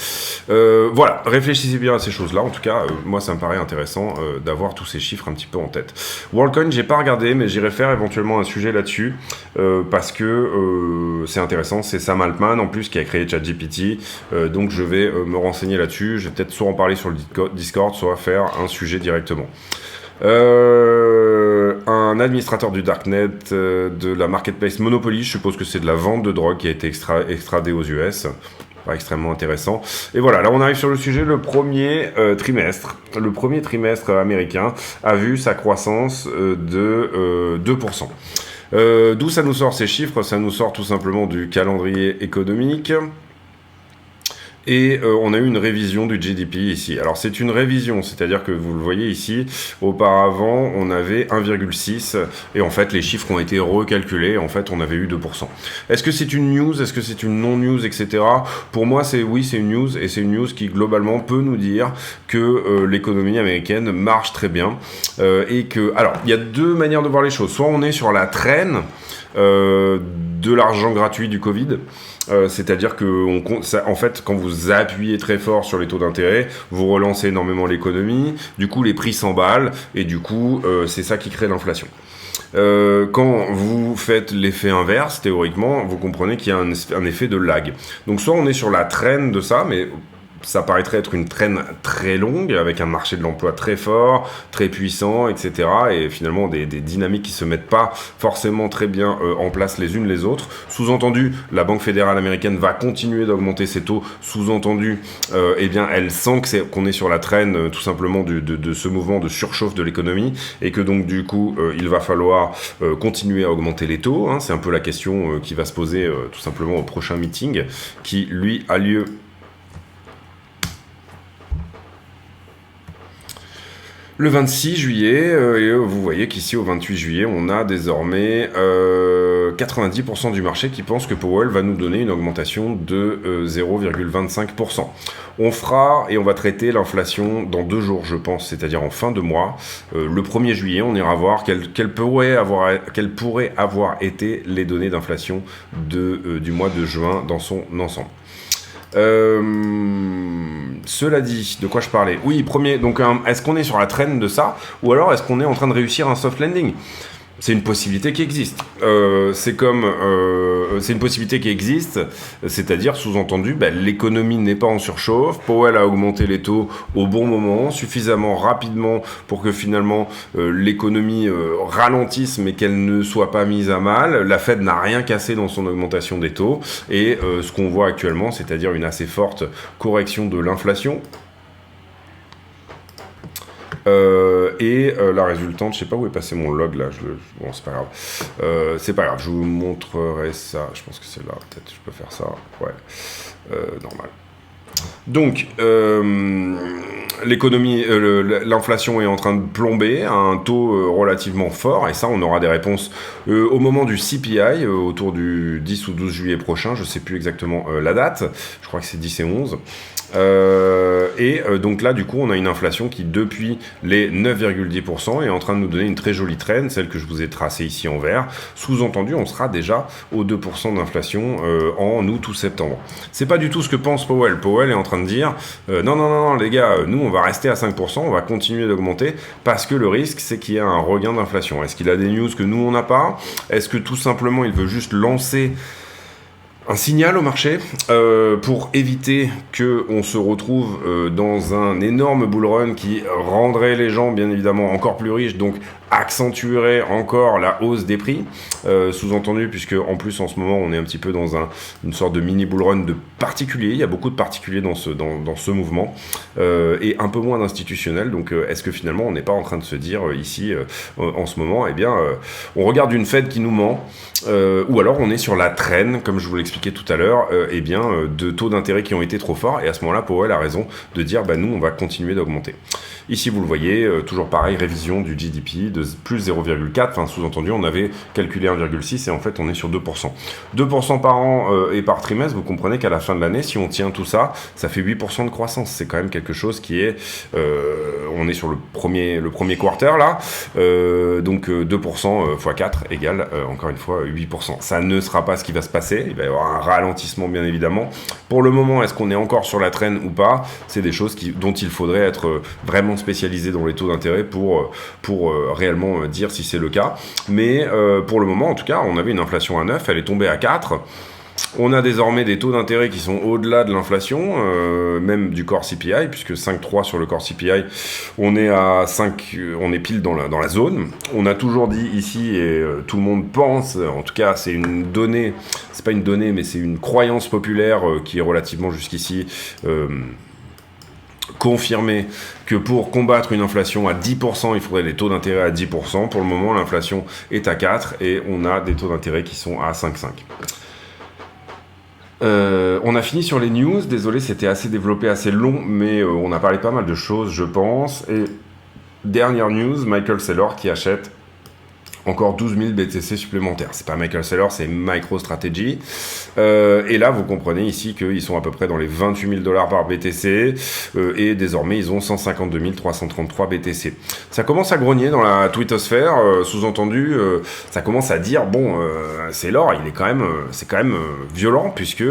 Voilà, réfléchissez bien à ces choses-là. En tout cas, moi, ça me paraît intéressant d'avoir tous ces chiffres un petit peu en tête. WorldCoin, j'ai pas regardé, mais j'irai faire éventuellement un sujet là-dessus parce que c'est intéressant. C'est Sam Altman, en plus, qui a créé ChatGPT. Donc, je vais me renseigner là-dessus. Je vais peut-être soit en parler sur le Discord, soit faire un sujet directement. Un administrateur du Darknet de la marketplace Monopoly, je suppose que c'est de la vente de drogue qui a été extradée aux US. Pas extrêmement intéressant. Et voilà, là on arrive sur le sujet. Le premier trimestre américain a vu sa croissance de 2%. D'où ça nous sort ces chiffres ? Ça nous sort tout simplement du calendrier économique. Et on a eu une révision du GDP ici. Alors c'est une révision, c'est-à-dire que vous le voyez ici, auparavant on avait 1,6 et en fait les chiffres ont été recalculés, en fait on avait eu 2%. Est-ce que c'est une news, est-ce que c'est une non-news, etc. Pour moi c'est une news, et c'est une news qui globalement peut nous dire que l'économie américaine marche très bien et que... Alors il y a deux manières de voir les choses, soit on est sur la traîne de l'argent gratuit du Covid, c'est-à-dire que en fait, quand vous appuyez très fort sur les taux d'intérêt, vous relancez énormément l'économie, du coup les prix s'emballent, et du coup c'est ça qui crée l'inflation. Quand vous faites l'effet inverse, théoriquement, vous comprenez qu'il y a un effet de lag. Donc soit on est sur la traîne de ça, mais ça paraîtrait être une traîne très longue, avec un marché de l'emploi très fort, très puissant, etc. Et finalement des dynamiques qui se mettent pas forcément très bien en place les unes les autres. Sous-entendu, la Banque fédérale américaine va continuer d'augmenter ses taux. Sous-entendu, eh bien, elle sent qu'on est sur la traîne tout simplement de ce mouvement de surchauffe de l'économie, et que donc du coup, il va falloir continuer à augmenter les taux. Hein. C'est un peu la question qui va se poser tout simplement au prochain meeting, qui lui a lieu le 26 juillet, et vous voyez qu'ici au 28 juillet, on a désormais 90% du marché qui pense que Powell va nous donner une augmentation de 0,25%. On fera et on va traiter l'inflation dans 2 jours, je pense, c'est-à-dire en fin de mois. Le 1er juillet, on ira voir quelles pourraient avoir été les données d'inflation du mois de juin dans son ensemble. Cela dit, de quoi je parlais? Oui, donc est-ce qu'on est sur la traîne de ça, ou alors est-ce qu'on est en train de réussir un soft landing? C'est une possibilité qui existe. C'est une possibilité qui existe, c'est-à-dire, sous-entendu, l'économie n'est pas en surchauffe. Powell a augmenté les taux au bon moment, suffisamment rapidement pour que finalement l'économie ralentisse, mais qu'elle ne soit pas mise à mal. La Fed n'a rien cassé dans son augmentation des taux, et ce qu'on voit actuellement, c'est-à-dire une assez forte correction de l'inflation. La résultante, je sais pas où est passé mon log là, bon c'est pas grave, je vous montrerai ça, je pense que c'est là, peut-être je peux faire ça, ouais, normal. Donc, l'économie, l'inflation est en train de plomber à un taux relativement fort, et ça, on aura des réponses au moment du CPI, autour du 10 ou 12 juillet prochain, je sais plus exactement la date, je crois que c'est 10 et 11. Donc là, du coup, on a une inflation qui, depuis les 9,10%, est en train de nous donner une très jolie traîne, celle que je vous ai tracée ici en vert. Sous-entendu, on sera déjà aux 2% d'inflation en août ou septembre. C'est pas du tout ce que pense Powell. Powell est en train de dire non, les gars, nous, on va rester à 5%, on va continuer d'augmenter, parce que le risque, c'est qu'il y ait un regain d'inflation. Est-ce qu'il a des news que nous, on n'a pas? Est-ce que tout simplement, il veut juste lancer un signal au marché pour éviter qu'on se retrouve dans un énorme bull run qui rendrait les gens bien évidemment encore plus riches, donc accentuerait encore la hausse des prix, sous-entendu, puisque en plus en ce moment on est un petit peu dans une sorte de mini bull run de particuliers. Il y a beaucoup de particuliers dans ce mouvement, et un peu moins d'institutionnels. Donc est-ce que finalement on n'est pas en train de se dire ici en ce moment, on regarde une Fed qui nous ment, ou alors on est sur la traîne, comme je vous l'expliquais tout à l'heure, de taux d'intérêt qui ont été trop forts, et à ce moment-là Powell a raison de dire nous on va continuer d'augmenter. Ici vous le voyez, toujours pareil, révision du GDP de plus 0,4, enfin sous-entendu on avait calculé 1,6 et en fait on est sur 2%. 2% par an et par trimestre, vous comprenez qu'à la fin de l'année, si on tient tout ça, ça fait 8% de croissance. C'est quand même quelque chose qui est... on est sur le premier quarter là, donc 2% x 4 égale encore une fois 8%. Ça ne sera pas ce qui va se passer, il va y avoir un ralentissement bien évidemment. Pour le moment, est-ce qu'on est encore sur la traîne ou pas? C'est des choses dont il faudrait être vraiment spécialisé dans les taux d'intérêt pour réellement dire si c'est le cas. Mais pour le moment, en tout cas, on avait une inflation à 9, elle est tombée à 4. On a désormais des taux d'intérêt qui sont au-delà de l'inflation, même du core CPI, puisque 5,3 sur le core CPI, on est à 5, on est pile dans la zone. On a toujours dit ici, et tout le monde pense, en tout cas c'est une donnée, c'est pas une donnée, mais c'est une croyance populaire qui est relativement jusqu'ici confirmé, que pour combattre une inflation à 10%, il faudrait des taux d'intérêt à 10%. Pour le moment, l'inflation est à 4 et on a des taux d'intérêt qui sont à 5,5. On a fini sur les news. Désolé, c'était assez développé, assez long, mais on a parlé pas mal de choses, je pense. Et dernière news, Michael Saylor qui achète encore 12 000 BTC supplémentaires. C'est pas Michael Saylor, c'est MicroStrategy. Et là, vous comprenez ici qu'ils sont à peu près dans les 28 000 $ par BTC. Et désormais, ils ont 152 333 BTC. Ça commence à grogner dans la twittosphère. Sous-entendu, ça commence à dire, Saylor, c'est quand même violent, puisque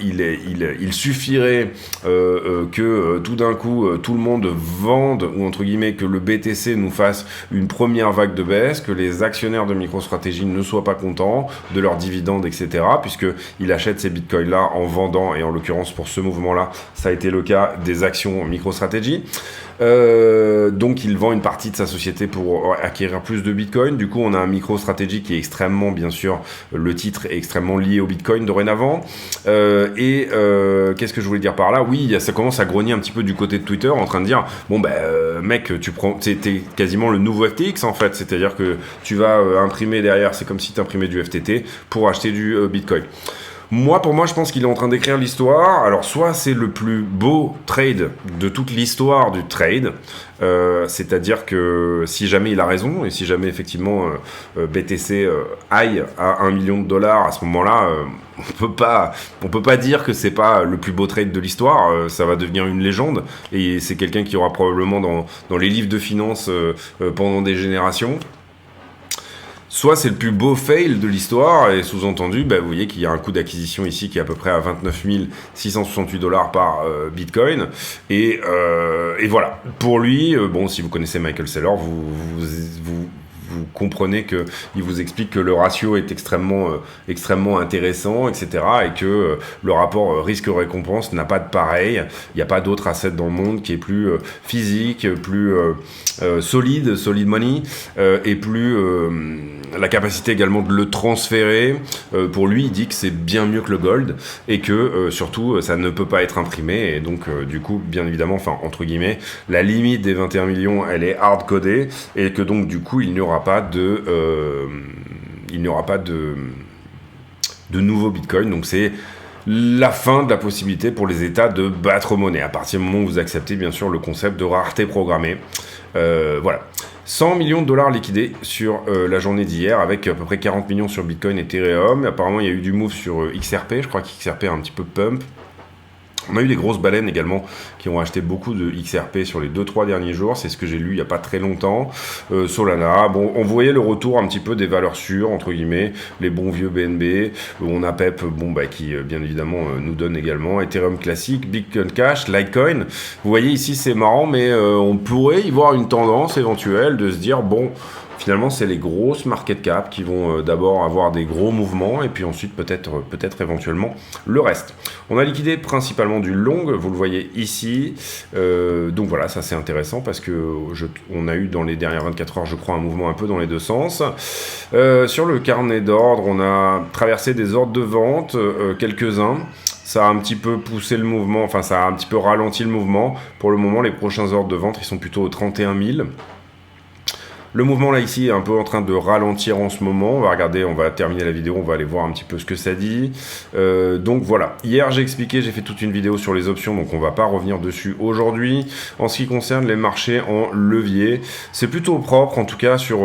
il suffirait que tout d'un coup, tout le monde vende, ou entre guillemets, que le BTC nous fasse une première vague de baisse, que les actionnaires de MicroStrategy ne soient pas contents de leurs dividendes, etc., puisqu'ils achètent ces bitcoins-là en vendant, et en l'occurrence pour ce mouvement-là, ça a été le cas des actions MicroStrategy. Donc il vend une partie de sa société pour acquérir plus de bitcoin. Du coup on a un MicroStrategy qui est extrêmement, bien sûr, le titre est extrêmement lié au bitcoin dorénavant. Qu'est-ce que je voulais dire par là? Oui, ça commence à grogner un petit peu du côté de Twitter en train de dire bon mec, t'es quasiment le nouveau FTX en fait, c'est-à-dire que tu vas imprimer derrière, c'est comme si tu imprimais du FTT pour acheter du bitcoin. Pour moi, je pense qu'il est en train d'écrire l'histoire. Alors, soit c'est le plus beau trade de toute l'histoire du trade, c'est-à-dire que si jamais il a raison, et si jamais effectivement BTC aille à 1 million de dollars, à ce moment-là, on peut pas dire que c'est pas le plus beau trade de l'histoire. Ça va devenir une légende, et c'est quelqu'un qui aura probablement dans les livres de finance pendant des générations. Soit c'est le plus beau fail de l'histoire, et sous-entendu, vous voyez qu'il y a un coût d'acquisition ici qui est à peu près à 29 668 dollars par bitcoin, et voilà. Pour lui, si vous connaissez Michael Saylor, vous comprenez qu'il vous explique que le ratio est extrêmement intéressant, etc., et que le rapport risque-récompense n'a pas de pareil. Il n'y a pas d'autre asset dans le monde qui est plus physique, plus solide money, et plus la capacité également de le transférer. Pour lui, il dit que c'est bien mieux que le gold, et que surtout ça ne peut pas être imprimé, et donc du coup, bien évidemment, entre guillemets, la limite des 21 millions, elle est hard-codée, et que donc du coup, il n'y aura pas de nouveaux bitcoins. Donc c'est la fin de la possibilité pour les États de battre monnaie, à partir du moment où vous acceptez bien sûr le concept de rareté programmée. Voilà. 100 millions de dollars liquidés sur la journée d'hier, avec à peu près 40 millions sur Bitcoin et Ethereum. Apparemment, il y a eu du move sur XRP. Je crois qu'XRP a un petit peu pump. On a eu des grosses baleines également qui ont acheté beaucoup de XRP sur les 2-3 derniers jours. C'est ce que j'ai lu il n'y a pas très longtemps. Solana, on voyait le retour un petit peu des valeurs sûres, entre guillemets, les bons vieux BNB. On a PEP, qui bien évidemment nous donne également. Ethereum classique, Bitcoin Cash, Litecoin. Vous voyez ici, c'est marrant, mais on pourrait y voir une tendance éventuelle de se dire, finalement, c'est les grosses market cap qui vont d'abord avoir des gros mouvements, et puis ensuite peut-être éventuellement le reste. On a liquidé principalement du long, vous le voyez ici. Donc voilà, ça c'est intéressant parce que on a eu dans les dernières 24 heures, je crois, un mouvement un peu dans les deux sens. Sur le carnet d'ordre, on a traversé des ordres de vente, quelques-uns. Ça a un petit peu poussé le mouvement, ça a un petit peu ralenti le mouvement. Pour le moment, les prochains ordres de vente, ils sont plutôt aux 31 000. Le mouvement là ici est un peu en train de ralentir en ce moment. On va regarder, on va terminer la vidéo, on va aller voir un petit peu ce que ça dit. Donc voilà, hier j'ai fait toute une vidéo sur les options, donc on va pas revenir dessus aujourd'hui. En ce qui concerne les marchés en levier, c'est plutôt propre, en tout cas sur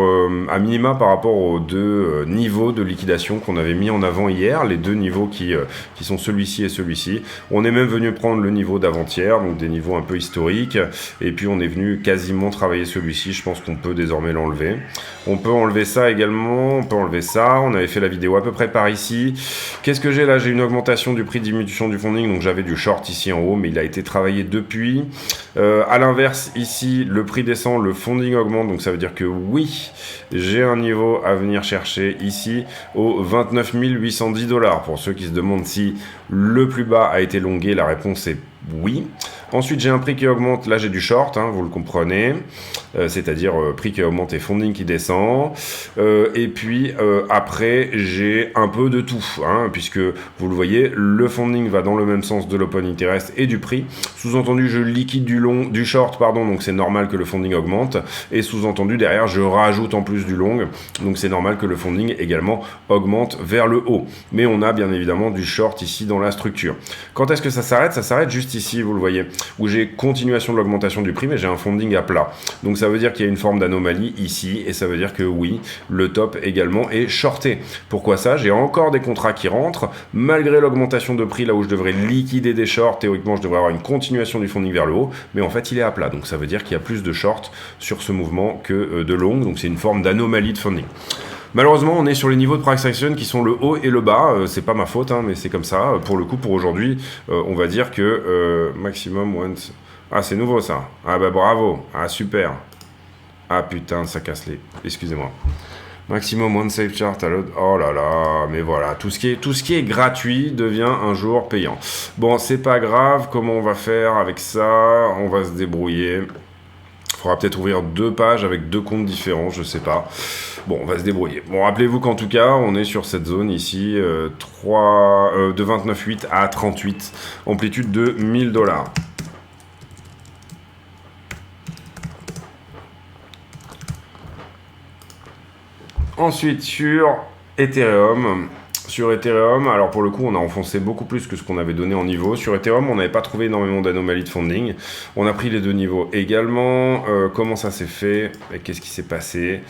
à minima par rapport aux deux niveaux de liquidation qu'on avait mis en avant hier, les deux niveaux qui sont celui-ci et celui-ci. On est même venu prendre le niveau d'avant-hier, donc des niveaux un peu historiques, et puis on est venu quasiment travailler celui-ci. Je pense qu'on peut désormais l'enlever. On peut enlever ça également, on peut enlever ça. On avait fait la vidéo à peu près par ici. Qu'est-ce que j'ai là? J'ai une augmentation du prix de diminution du funding, donc j'avais du short ici en haut, mais il a été travaillé depuis. À l'inverse, ici, le prix descend, le funding augmente, donc ça veut dire que oui, j'ai un niveau à venir chercher ici aux 29 810 dollars. Pour ceux qui se demandent si le plus bas a été longué, la réponse est oui. Ensuite, j'ai un prix qui augmente. Là, j'ai du short, vous le comprenez. C'est-à-dire prix qui augmente et funding qui descend. Et puis, après, j'ai un peu de tout. Puisque, vous le voyez, le funding va dans le même sens de l'open interest et du prix. Sous-entendu, je liquide du short, donc c'est normal que le funding augmente. Et sous-entendu, derrière, je rajoute en plus du long. Donc, c'est normal que le funding également augmente vers le haut. Mais on a bien évidemment du short ici dans la structure. Quand est-ce que ça s'arrête? Ça s'arrête juste ici, vous le voyez, où j'ai continuation de l'augmentation du prix, mais j'ai un funding à plat. Donc ça veut dire qu'il y a une forme d'anomalie ici, et ça veut dire que oui, le top également est shorté. Pourquoi ça? J'ai encore des contrats qui rentrent, malgré l'augmentation de prix, là où je devrais liquider des shorts, théoriquement je devrais avoir une continuation du funding vers le haut, mais en fait il est à plat. Donc ça veut dire qu'il y a plus de shorts sur ce mouvement que de long, donc c'est une forme d'anomalie de funding. Malheureusement, on est sur les niveaux de price action qui sont le haut et le bas. C'est pas ma faute, mais c'est comme ça. Pour le coup, pour aujourd'hui, on va dire que maximum once. Ah, c'est nouveau ça. Ah bah bravo. Ah super. Ah putain, ça casse les... Excusez-moi. Maximum one safe chart à l'autre. Oh là là, mais voilà, tout ce qui est gratuit devient un jour payant. Bon, c'est pas grave, comment on va faire avec ça? On va se débrouiller. Il faudra peut-être ouvrir 2 pages avec 2 comptes différents, je sais pas. Bon, on va se débrouiller. Bon, rappelez-vous qu'en tout cas, on est sur cette zone ici, de 29,8 à 38, amplitude de 1000 $. Ensuite, sur Ethereum. Sur Ethereum, alors pour le coup, on a enfoncé beaucoup plus que ce qu'on avait donné en niveau. Sur Ethereum, on n'avait pas trouvé énormément d'anomalies de funding. On a pris les 2 niveaux également. Comment ça s'est fait et qu'est-ce qui s'est passé?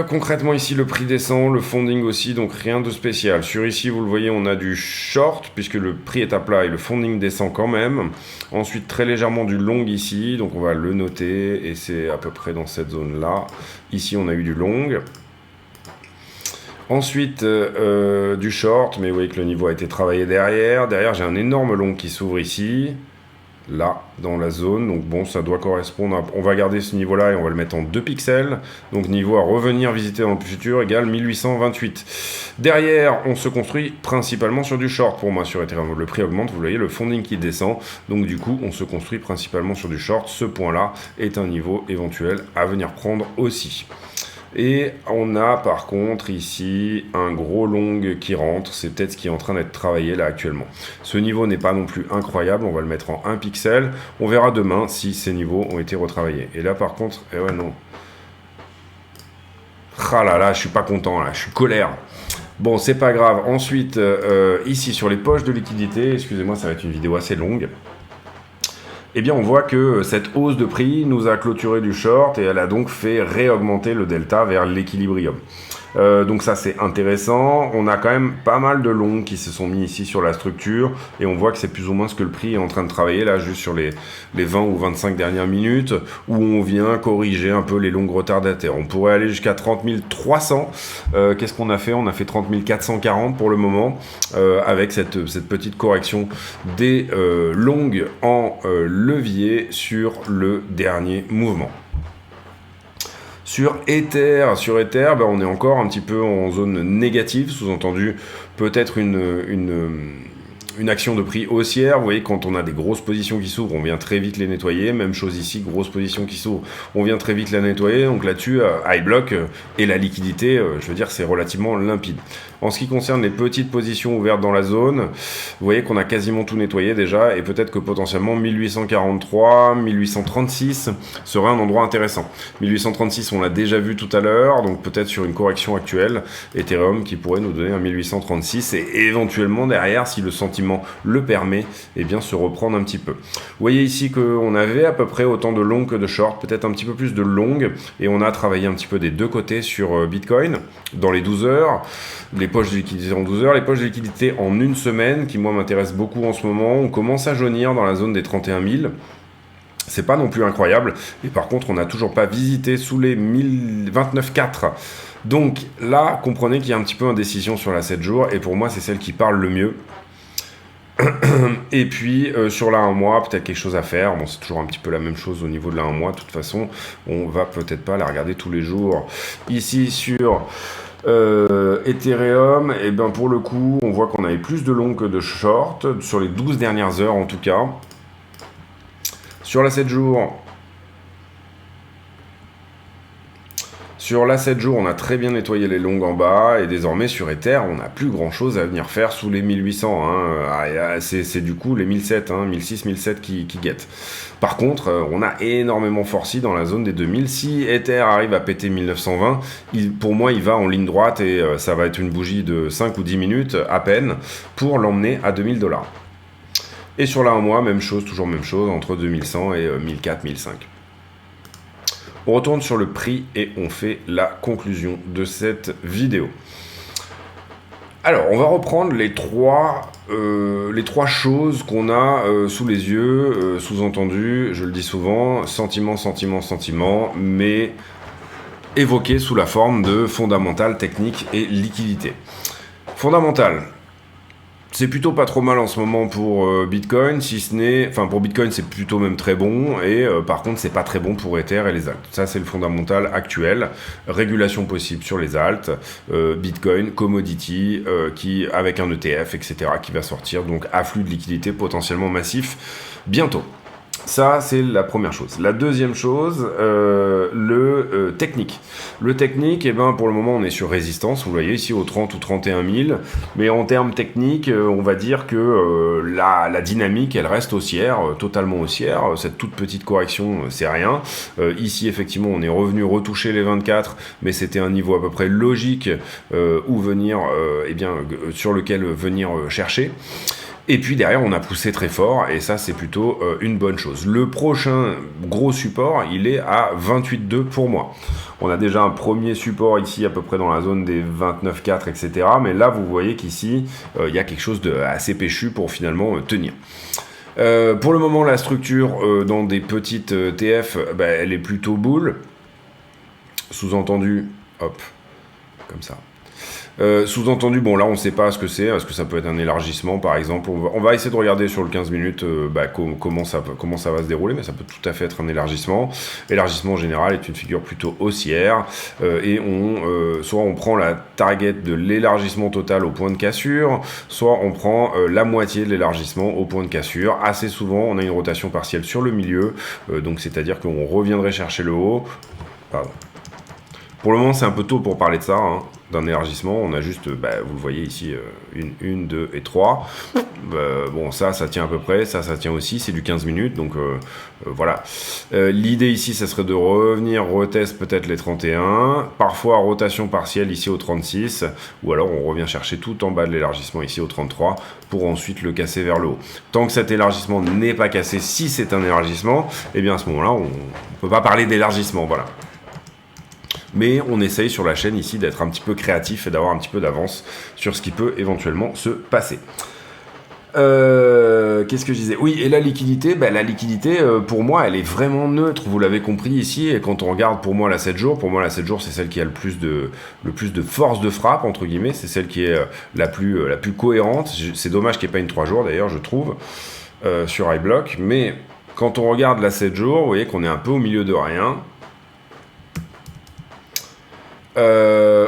Concrètement, ici, le prix descend, le funding aussi, donc rien de spécial. Sur ici, vous le voyez, on a du short, puisque le prix est à plat et le funding descend quand même. Ensuite, très légèrement du long ici, donc on va le noter, et c'est à peu près dans cette zone-là. Ici, on a eu du long. Ensuite, du short, mais vous voyez que le niveau a été travaillé derrière. Derrière, j'ai un énorme long qui s'ouvre ici. Là, dans la zone, donc bon, ça doit correspondre à... On va garder ce niveau-là et on va le mettre en 2 pixels, donc niveau à revenir visiter dans le futur égale 1828. Derrière, on se construit principalement sur du short pour moi sur Ethereum. Le prix augmente, vous voyez, le funding qui descend, donc du coup, on se construit principalement sur du short. Ce point-là est un niveau éventuel à venir prendre aussi. Et on a par contre ici un gros long qui rentre, c'est peut-être ce qui est en train d'être travaillé là actuellement. Ce niveau n'est pas non plus incroyable, on va le mettre en 1 pixel. On verra demain si ces niveaux ont été retravaillés. Et là par contre, eh ouais non. Ah là là, je suis pas content là, je suis colère. Bon, c'est pas grave. Ensuite, ici sur les poches de liquidité, excusez-moi, ça va être une vidéo assez longue. Eh bien, on voit que cette hausse de prix nous a clôturé du short et elle a donc fait réaugmenter le delta vers l'équilibrium. Donc ça, c'est intéressant. On a quand même pas mal de longs qui se sont mis ici sur la structure et on voit que c'est plus ou moins ce que le prix est en train de travailler là, juste sur les 20 ou 25 dernières minutes où on vient corriger un peu les longues retardataires. On pourrait aller jusqu'à 30 300. Qu'est-ce qu'on a fait? On a fait 30 440 pour le moment avec cette petite correction des longues en levier sur le dernier mouvement. Sur Ether, ben on est encore un petit peu en zone négative, sous-entendu peut-être une action de prix haussière. Vous voyez, quand on a des grosses positions qui s'ouvrent, on vient très vite les nettoyer. Même chose ici, grosse position qui s'ouvre, on vient très vite la nettoyer. Donc là-dessus, high block et la liquidité, je veux dire, c'est relativement limpide. En ce qui concerne les petites positions ouvertes dans la zone, vous voyez qu'on a quasiment tout nettoyé déjà et peut-être que potentiellement 1843, 1836 serait un endroit intéressant. 1836, on l'a déjà vu tout à l'heure, donc peut-être sur une correction actuelle, Ethereum qui pourrait nous donner un 1836 et éventuellement derrière, si le sentiment le permet, eh bien se reprendre un petit peu. Vous voyez ici qu'on avait à peu près autant de long que de short, peut-être un petit peu plus de long, et on a travaillé un petit peu des deux côtés sur Bitcoin dans les 12 heures. Les poches de liquidité en 12 heures, les poches de liquidité en une semaine, qui moi m'intéresse beaucoup en ce moment. On commence à jaunir dans la zone des 31 000. C'est pas non plus incroyable. Et par contre, on n'a toujours pas visité sous les 29,4. Donc là, comprenez qu'il y a un petit peu indécision sur la 7 jours. Et pour moi, c'est celle qui parle le mieux. Et puis sur la 1 mois, peut-être quelque chose à faire. Bon, c'est toujours un petit peu la même chose au niveau de la 1 mois. De toute façon, on va peut-être pas la regarder tous les jours. Ici, sur... Ethereum, et ben pour le coup, on voit qu'on avait plus de long que de short, sur les 12 dernières heures en tout cas. Sur la 7 jours, on a très bien nettoyé les longues en bas, et désormais sur Ether, on n'a plus grand chose à venir faire sous les 1800. Hein. C'est du coup les 1007, 1006, 1007 qui guettent. Par contre, on a énormément forci dans la zone des 2000. Si Ether arrive à péter 1920, pour moi, il va en ligne droite et ça va être une bougie de 5 ou 10 minutes à peine pour l'emmener à $2000. Et sur la 1 mois, même chose, toujours même chose, entre 2100 et 1004, 1005. On retourne sur le prix et on fait la conclusion de cette vidéo. Alors, on va reprendre les trois choses qu'on a sous les yeux, sous-entendu, je le dis souvent, sentiment, sentiment, sentiment, mais évoqué sous la forme de fondamental, technique et liquidité. Fondamental, C'est plutôt pas trop mal en ce moment pour Bitcoin, si ce n'est... Enfin, pour Bitcoin, c'est plutôt même très bon, et par contre, c'est pas très bon pour Ether et les alts. Ça, c'est le fondamental actuel. Régulation possible sur les alts, Bitcoin, commodity, qui, avec un ETF, etc., qui va sortir, donc afflux de liquidité potentiellement massif bientôt. Ça, c'est la première chose. La deuxième chose, le technique. Le technique, eh ben, pour le moment, on est sur résistance. Vous voyez ici au 30 ou 31 000. Mais en termes techniques, on va dire que la dynamique, elle reste haussière, totalement haussière. Cette toute petite correction, c'est rien. Ici, effectivement, on est revenu retoucher les 24, mais c'était un niveau à peu près logique où venir, sur lequel venir chercher. Et puis derrière, on a poussé très fort, et ça, c'est plutôt une bonne chose. Le prochain gros support, il est à 28,2 pour moi. On a déjà un premier support ici, à peu près dans la zone des 29,4, etc. Mais là, vous voyez qu'ici, il y a quelque chose de assez péchu pour finalement tenir. Pour le moment, la structure dans des petites TF, elle est plutôt boule. Sous-entendu, hop, comme ça. Sous-entendu, bon là on ne sait pas ce que c'est, est-ce que ça peut être un élargissement par exemple, on va essayer de regarder sur le 15 minutes comment ça va se dérouler, mais ça peut tout à fait être un élargissement. L'élargissement général est une figure plutôt haussière, et soit on prend la target de l'élargissement total au point de cassure, soit on prend la moitié de l'élargissement au point de cassure. Assez souvent on a une rotation partielle sur le milieu, donc c'est-à-dire qu'on reviendrait chercher le haut. Pardon. Pour le moment c'est un peu tôt pour parler de ça, hein. D'un élargissement, on a juste, vous le voyez ici, 1, 2 et 3. Bon, ça tient à peu près, ça tient aussi, c'est du 15 minutes, donc voilà. L'idée ici, ça serait de revenir, retest peut-être les 31, parfois rotation partielle ici au 36, ou alors on revient chercher tout en bas de l'élargissement ici au 33, pour ensuite le casser vers le haut. Tant que cet élargissement n'est pas cassé, si c'est un élargissement, eh bien à ce moment-là, on ne peut pas parler d'élargissement, voilà. Mais on essaye sur la chaîne ici d'être un petit peu créatif et d'avoir un petit peu d'avance sur ce qui peut éventuellement se passer. Qu'est-ce que je disais? Oui, et la liquidité, pour moi, elle est vraiment neutre, vous l'avez compris ici, et quand on regarde pour moi la 7 jours, c'est celle qui a le plus de force de frappe, entre guillemets, c'est celle qui est la plus cohérente. C'est dommage qu'il n'y ait pas une 3 jours d'ailleurs, je trouve, sur iBlock, mais quand on regarde la 7 jours, vous voyez qu'on est un peu au milieu de rien.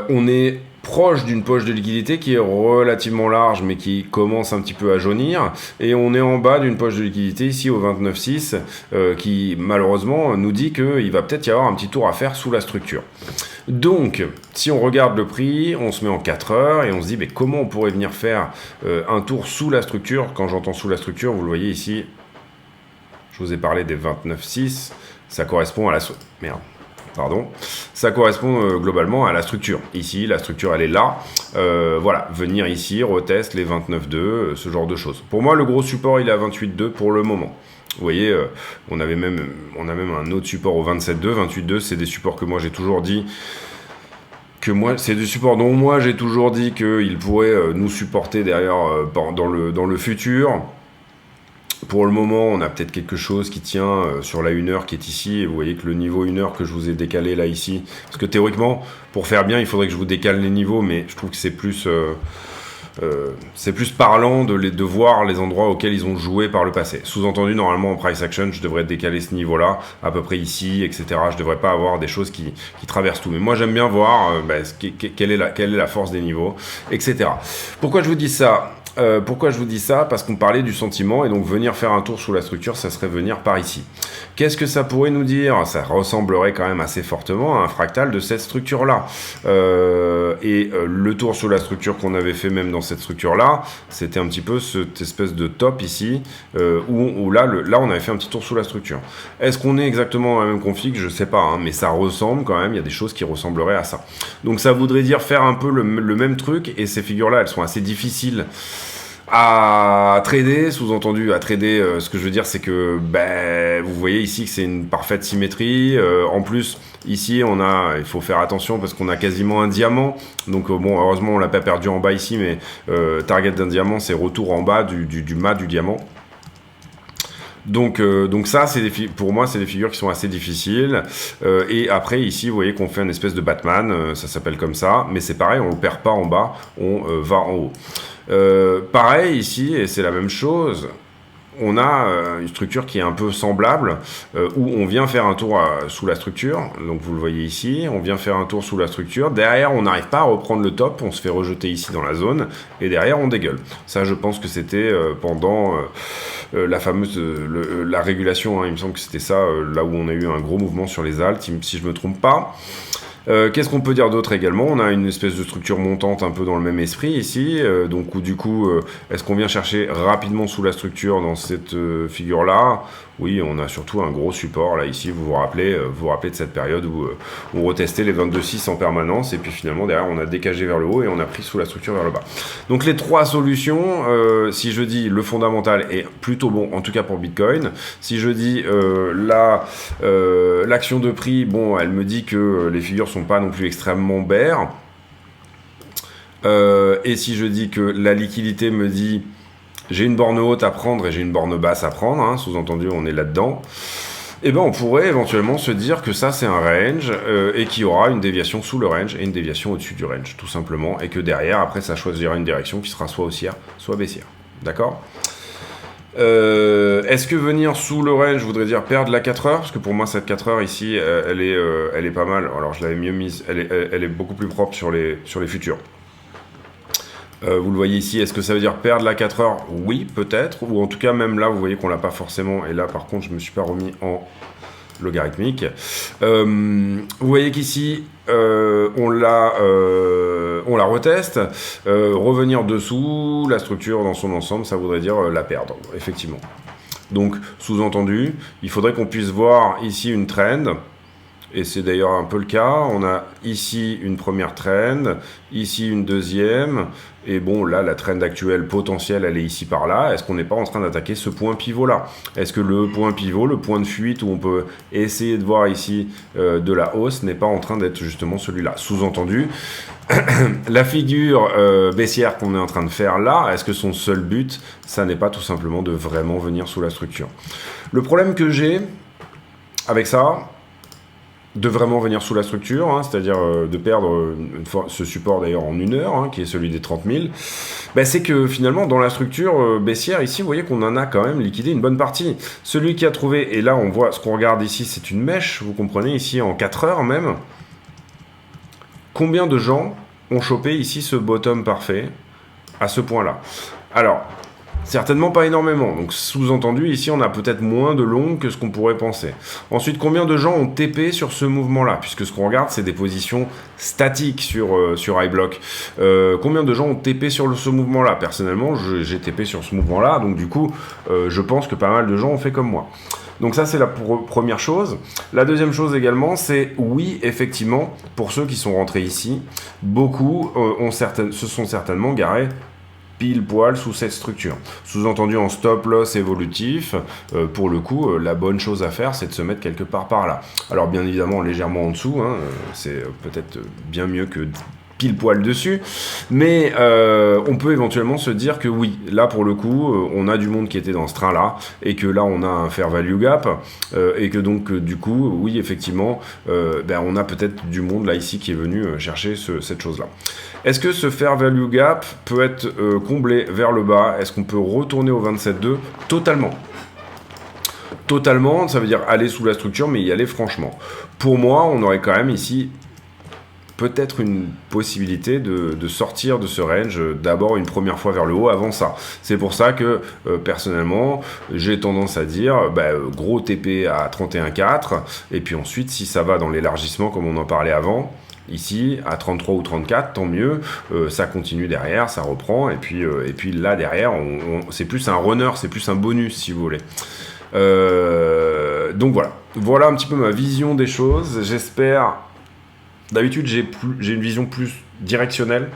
On est proche d'une poche de liquidité qui est relativement large mais qui commence un petit peu à jaunir, et on est en bas d'une poche de liquidité ici au 29,6 qui malheureusement nous dit qu'il va peut-être y avoir un petit tour à faire sous la structure. Donc si on regarde le prix, on se met en 4 heures et on se dit comment on pourrait venir faire un tour sous la structure. Quand j'entends sous la structure, vous le voyez ici, je vous ai parlé des 29,6, ça correspond à la... Merde. Pardon, ça correspond globalement à la structure. Ici, la structure, elle est là. Voilà, venir ici, retest les 29,2, ce genre de choses. Pour moi, le gros support, il est à 28,2 pour le moment. Vous voyez, on a même un autre support au 27,2. 28,2, c'est des supports que moi, j'ai toujours dit... c'est des supports dont moi, j'ai toujours dit qu'ils pourraient nous supporter derrière dans le futur. Pour le moment, on a peut-être quelque chose qui tient sur la 1 heure qui est ici, et vous voyez que le niveau 1 heure que je vous ai décalé là ici, parce que théoriquement, pour faire bien, il faudrait que je vous décale les niveaux, mais je trouve que c'est plus parlant de voir les endroits auxquels ils ont joué par le passé. Sous-entendu, normalement en price action, je devrais décaler ce niveau-là, à peu près ici, etc. Je devrais pas avoir des choses qui traversent tout. Mais moi, j'aime bien voir quelle est la force des niveaux, etc. Pourquoi je vous dis ça ? Parce qu'on parlait du sentiment, et donc venir faire un tour sous la structure, ça serait venir par ici. Qu'est-ce que ça pourrait nous dire? Ça ressemblerait quand même assez fortement à un fractal de cette structure-là. Le tour sous la structure qu'on avait fait même dans cette structure-là, c'était un petit peu cette espèce de top ici, où là, on avait fait un petit tour sous la structure. Est-ce qu'on est exactement dans la même config? Je sais pas, hein, mais ça ressemble quand même, il y a des choses qui ressembleraient à ça. Donc ça voudrait dire faire un peu le même truc, et ces figures-là, elles sont assez difficiles à trader, sous-entendu à trader, ce que je veux dire, c'est que vous voyez ici que c'est une parfaite symétrie. En plus, ici, il faut faire attention parce qu'on a quasiment un diamant. Donc bon, heureusement, on l'a pas perdu en bas ici, mais target d'un diamant, c'est retour en bas du mat du diamant. Donc ça, pour moi, c'est des figures qui sont assez difficiles. Et après, ici, vous voyez qu'on fait une espèce de Batman, ça s'appelle comme ça, mais c'est pareil, on ne le perd pas en bas, on va en haut. Pareil ici, et c'est la même chose. On a une structure qui est un peu semblable, où on vient faire un tour sous la structure, donc vous le voyez ici, on vient faire un tour sous la structure, derrière on n'arrive pas à reprendre le top, on se fait rejeter ici dans la zone, et derrière on dégueule. Ça je pense que c'était pendant la fameuse la régulation, hein, il me semble que c'était ça, là où on a eu un gros mouvement sur les alts, si je me trompe pas. Qu'est-ce qu'on peut dire d'autre également? On a une espèce de structure montante un peu dans le même esprit ici, donc où, du coup, est-ce qu'on vient chercher rapidement sous la structure dans cette figure-là? Oui, on a surtout un gros support là ici, vous vous rappelez de cette période où on retestait les 22,6 en permanence et puis finalement derrière on a décagé vers le haut et on a pris sous la structure vers le bas. Donc les trois solutions, si je dis le fondamental est plutôt bon, en tout cas pour Bitcoin, si je dis l'action de prix, bon, elle me dit que les figures sont pas non plus extrêmement bear, et si je dis que la liquidité me dit j'ai une borne haute à prendre et j'ai une borne basse à prendre, hein, sous-entendu on est là-dedans, et ben on pourrait éventuellement se dire que ça c'est un range et qu'il y aura une déviation sous le range et une déviation au-dessus du range, tout simplement, et que derrière, après ça choisira une direction qui sera soit haussière, soit baissière. D'accord ? Est-ce que venir sous le range voudrait dire perdre la 4 heures? Parce que pour moi cette 4 heures ici, elle est pas mal. Alors je l'avais mieux mise, elle est beaucoup plus propre sur les futurs. Vous le voyez ici, est-ce que ça veut dire perdre la 4 heures? Oui, peut-être, ou en tout cas même là, vous voyez qu'on l'a pas forcément, et là par contre je me suis pas remis en logarithmique. Vous voyez qu'ici, on la reteste, revenir dessous, la structure dans son ensemble, ça voudrait dire la perdre, effectivement. Donc, sous-entendu, il faudrait qu'on puisse voir ici une trend, et c'est d'ailleurs un peu le cas. On a ici une première trend, ici une deuxième, et bon, là, la trend actuelle potentielle, elle est ici par là. Est-ce qu'on n'est pas en train d'attaquer ce point pivot-là? Est-ce que le point pivot, le point de fuite où on peut essayer de voir ici de la hausse, n'est pas en train d'être justement celui-là? Sous-entendu, la figure baissière qu'on est en train de faire là, est-ce que son seul but, ça n'est pas tout simplement de vraiment venir sous la structure? Le problème que j'ai avec ça, de vraiment venir sous la structure, hein, c'est-à-dire de perdre ce support d'ailleurs en 1 heure, hein, qui est celui des 30 000, bah, c'est que finalement dans la structure baissière ici, vous voyez qu'on en a quand même liquidé une bonne partie. Celui qui a trouvé, et là on voit, ce qu'on regarde ici c'est une mèche, vous comprenez, ici en 4 heures même, combien de gens ont chopé ici ce bottom parfait à ce point-là? Alors, certainement pas énormément, donc sous-entendu, ici on a peut-être moins de longs que ce qu'on pourrait penser. Ensuite, combien de gens ont TP sur ce mouvement-là? Puisque ce qu'on regarde, c'est des positions statiques sur iBlock. Combien de gens ont TP sur ce mouvement-là? Personnellement, j'ai TP sur ce mouvement-là, donc du coup, je pense que pas mal de gens ont fait comme moi. Donc ça, c'est la première chose. La deuxième chose également, c'est oui, effectivement, pour ceux qui sont rentrés ici, beaucoup se sont certainement garés pile poil sous cette structure. Sous-entendu en stop loss évolutif, pour le coup, la bonne chose à faire, c'est de se mettre quelque part par là. Alors bien évidemment, légèrement en dessous, hein, c'est peut-être bien mieux que pile poil dessus, mais on peut éventuellement se dire que oui, là pour le coup, on a du monde qui était dans ce train-là, et que là on a un fair value gap, et que donc du coup, oui effectivement, on a peut-être du monde là ici qui est venu chercher cette chose-là. Est-ce que ce fair value gap peut être comblé vers le bas? Est-ce qu'on peut retourner au 27,2? Totalement. Totalement, ça veut dire aller sous la structure, mais y aller franchement. Pour moi, on aurait quand même ici peut-être une possibilité de sortir de ce range d'abord une première fois vers le haut avant ça. C'est pour ça que personnellement j'ai tendance à dire gros TP à 31,4 et puis ensuite si ça va dans l'élargissement comme on en parlait avant, ici à 33 ou 34, tant mieux, ça continue derrière, ça reprend et puis là derrière c'est plus un runner, c'est plus un bonus si vous voulez. Donc voilà un petit peu ma vision des choses. J'espère. D'habitude, j'ai une vision plus directionnelle.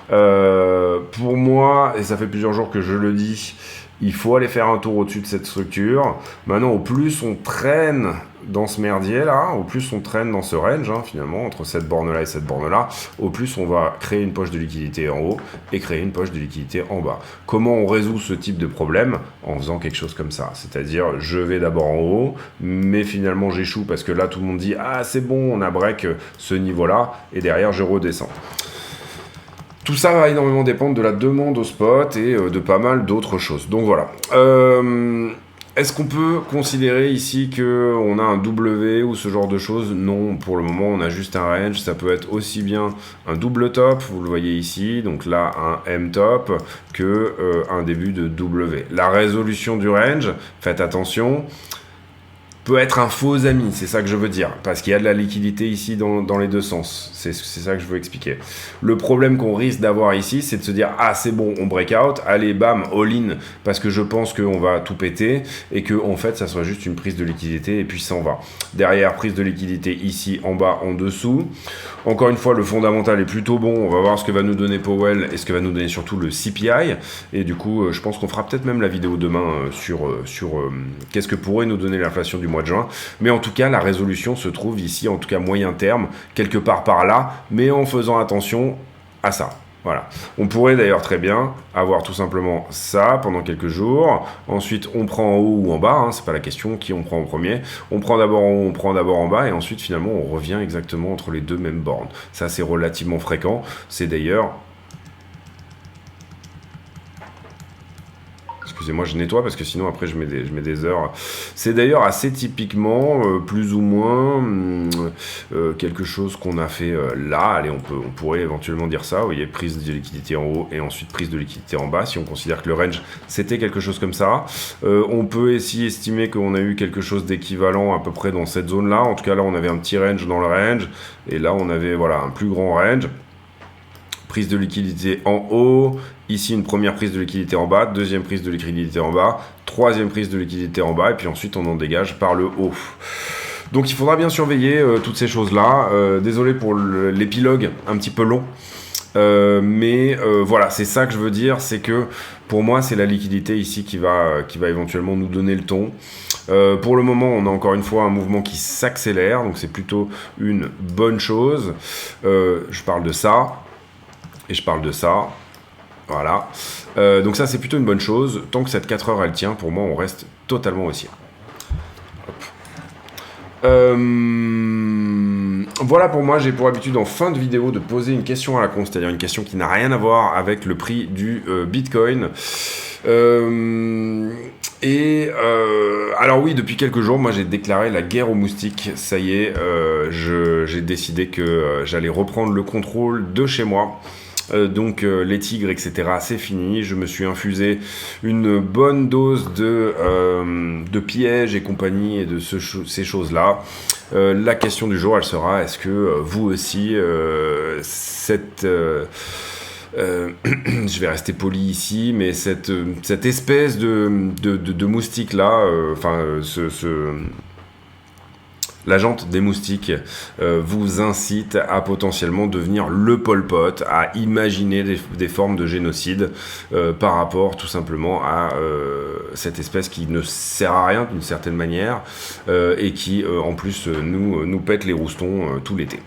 Pour moi, et ça fait plusieurs jours que je le dis, il faut aller faire un tour au-dessus de cette structure. Maintenant, au plus on traîne dans ce merdier là, au plus on traîne dans ce range, hein, finalement, entre cette borne là et cette borne là, au plus on va créer une poche de liquidité en haut et créer une poche de liquidité en bas. Comment on résout ce type de problème? En faisant quelque chose comme ça, c'est-à-dire je vais d'abord en haut, mais finalement j'échoue parce que là tout le monde dit ah c'est bon, on a break ce niveau là, et derrière je redescends. Tout ça va énormément dépendre de la demande au spot et de pas mal d'autres choses. Donc voilà. Est-ce qu'on peut considérer ici qu'on a un W ou ce genre de choses? Non, pour le moment on a juste un range. Ça peut être aussi bien un double top, vous le voyez ici, donc là un M top, que un début de W. La résolution du range, faites attention, peut être un faux ami, c'est ça que je veux dire, parce qu'il y a de la liquidité ici dans les deux sens, c'est ça que je veux expliquer. Le problème qu'on risque d'avoir ici, c'est de se dire, ah c'est bon, on break out, allez bam, all-in, parce que je pense qu'on va tout péter, et que en fait ça soit juste une prise de liquidité, et puis ça en va. Derrière, prise de liquidité ici, en bas, en dessous. Encore une fois, le fondamental est plutôt bon, on va voir ce que va nous donner Powell, et ce que va nous donner surtout le CPI, et du coup, je pense qu'on fera peut-être même la vidéo demain sur qu'est-ce que pourrait nous donner l'inflation du mois de juin, mais en tout cas la résolution se trouve ici, en tout cas moyen terme, quelque part par là, mais en faisant attention à ça. Voilà. On pourrait d'ailleurs très bien avoir tout simplement ça pendant quelques jours. Ensuite, on prend en haut ou en bas. Hein, c'est pas la question qui on prend en premier. On prend d'abord en haut, on prend d'abord en bas. Et ensuite, finalement, on revient exactement entre les deux mêmes bornes. Ça, c'est relativement fréquent. C'est d'ailleurs... Excusez-moi, je nettoie parce que sinon après je mets des heures. C'est d'ailleurs assez typiquement, plus ou moins, quelque chose qu'on a fait là. Allez, on pourrait éventuellement dire ça. Vous voyez, prise de liquidité en haut et ensuite prise de liquidité en bas. Si on considère que le range, c'était quelque chose comme ça. On peut aussi estimer qu'on a eu quelque chose d'équivalent à peu près dans cette zone-là. En tout cas, là, on avait un petit range dans le range. Et là, on avait voilà, un plus grand range. Prise de liquidité en haut, ici une première prise de liquidité en bas, deuxième prise de liquidité en bas, troisième prise de liquidité en bas, et puis ensuite on en dégage par le haut. Donc il faudra bien surveiller toutes ces choses-là. Désolé pour l'épilogue un petit peu long. Mais voilà, c'est ça que je veux dire, c'est que pour moi c'est la liquidité ici qui va éventuellement nous donner le ton. Pour le moment on a encore une fois un mouvement qui s'accélère, donc c'est plutôt une bonne chose. Je parle de ça. Et je parle de ça, voilà. Donc ça, c'est plutôt une bonne chose. Tant que cette 4 heures, elle tient, pour moi, on reste totalement haussier. Voilà, pour moi, j'ai pour habitude, en fin de vidéo, de poser une question à la con, c'est-à-dire une question qui n'a rien à voir avec le prix du Bitcoin. Alors oui, depuis quelques jours, moi j'ai déclaré la guerre aux moustiques. Ça y est, j'ai décidé que j'allais reprendre le contrôle de chez moi. Donc les tigres, etc., c'est fini. Je me suis infusé une bonne dose de pièges et compagnie et de ces choses-là. La question du jour, elle sera, est-ce que vous aussi, je vais rester poli ici, mais cette espèce de moustique là, la jante des moustiques vous incite à potentiellement devenir le Pol Pot, à imaginer des formes de génocide par rapport tout simplement à cette espèce qui ne sert à rien d'une certaine manière et qui en plus nous pète les roustons tout l'été.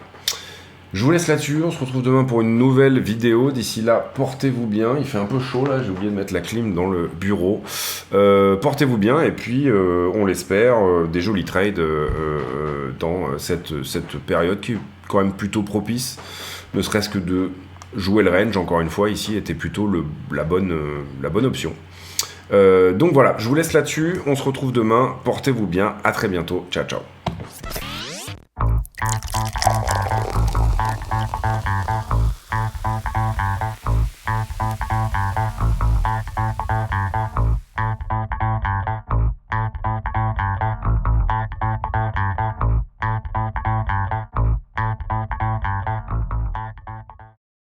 Je vous laisse là-dessus, on se retrouve demain pour une nouvelle vidéo. D'ici là, portez-vous bien. Il fait un peu chaud là, j'ai oublié de mettre la clim dans le bureau. Portez-vous bien et puis, on l'espère, des jolis trades dans cette période qui est quand même plutôt propice. Ne serait-ce que de jouer le range, encore une fois, ici, était plutôt la bonne option. Donc voilà, je vous laisse là-dessus. On se retrouve demain. Portez-vous bien. À très bientôt. Ciao, ciao.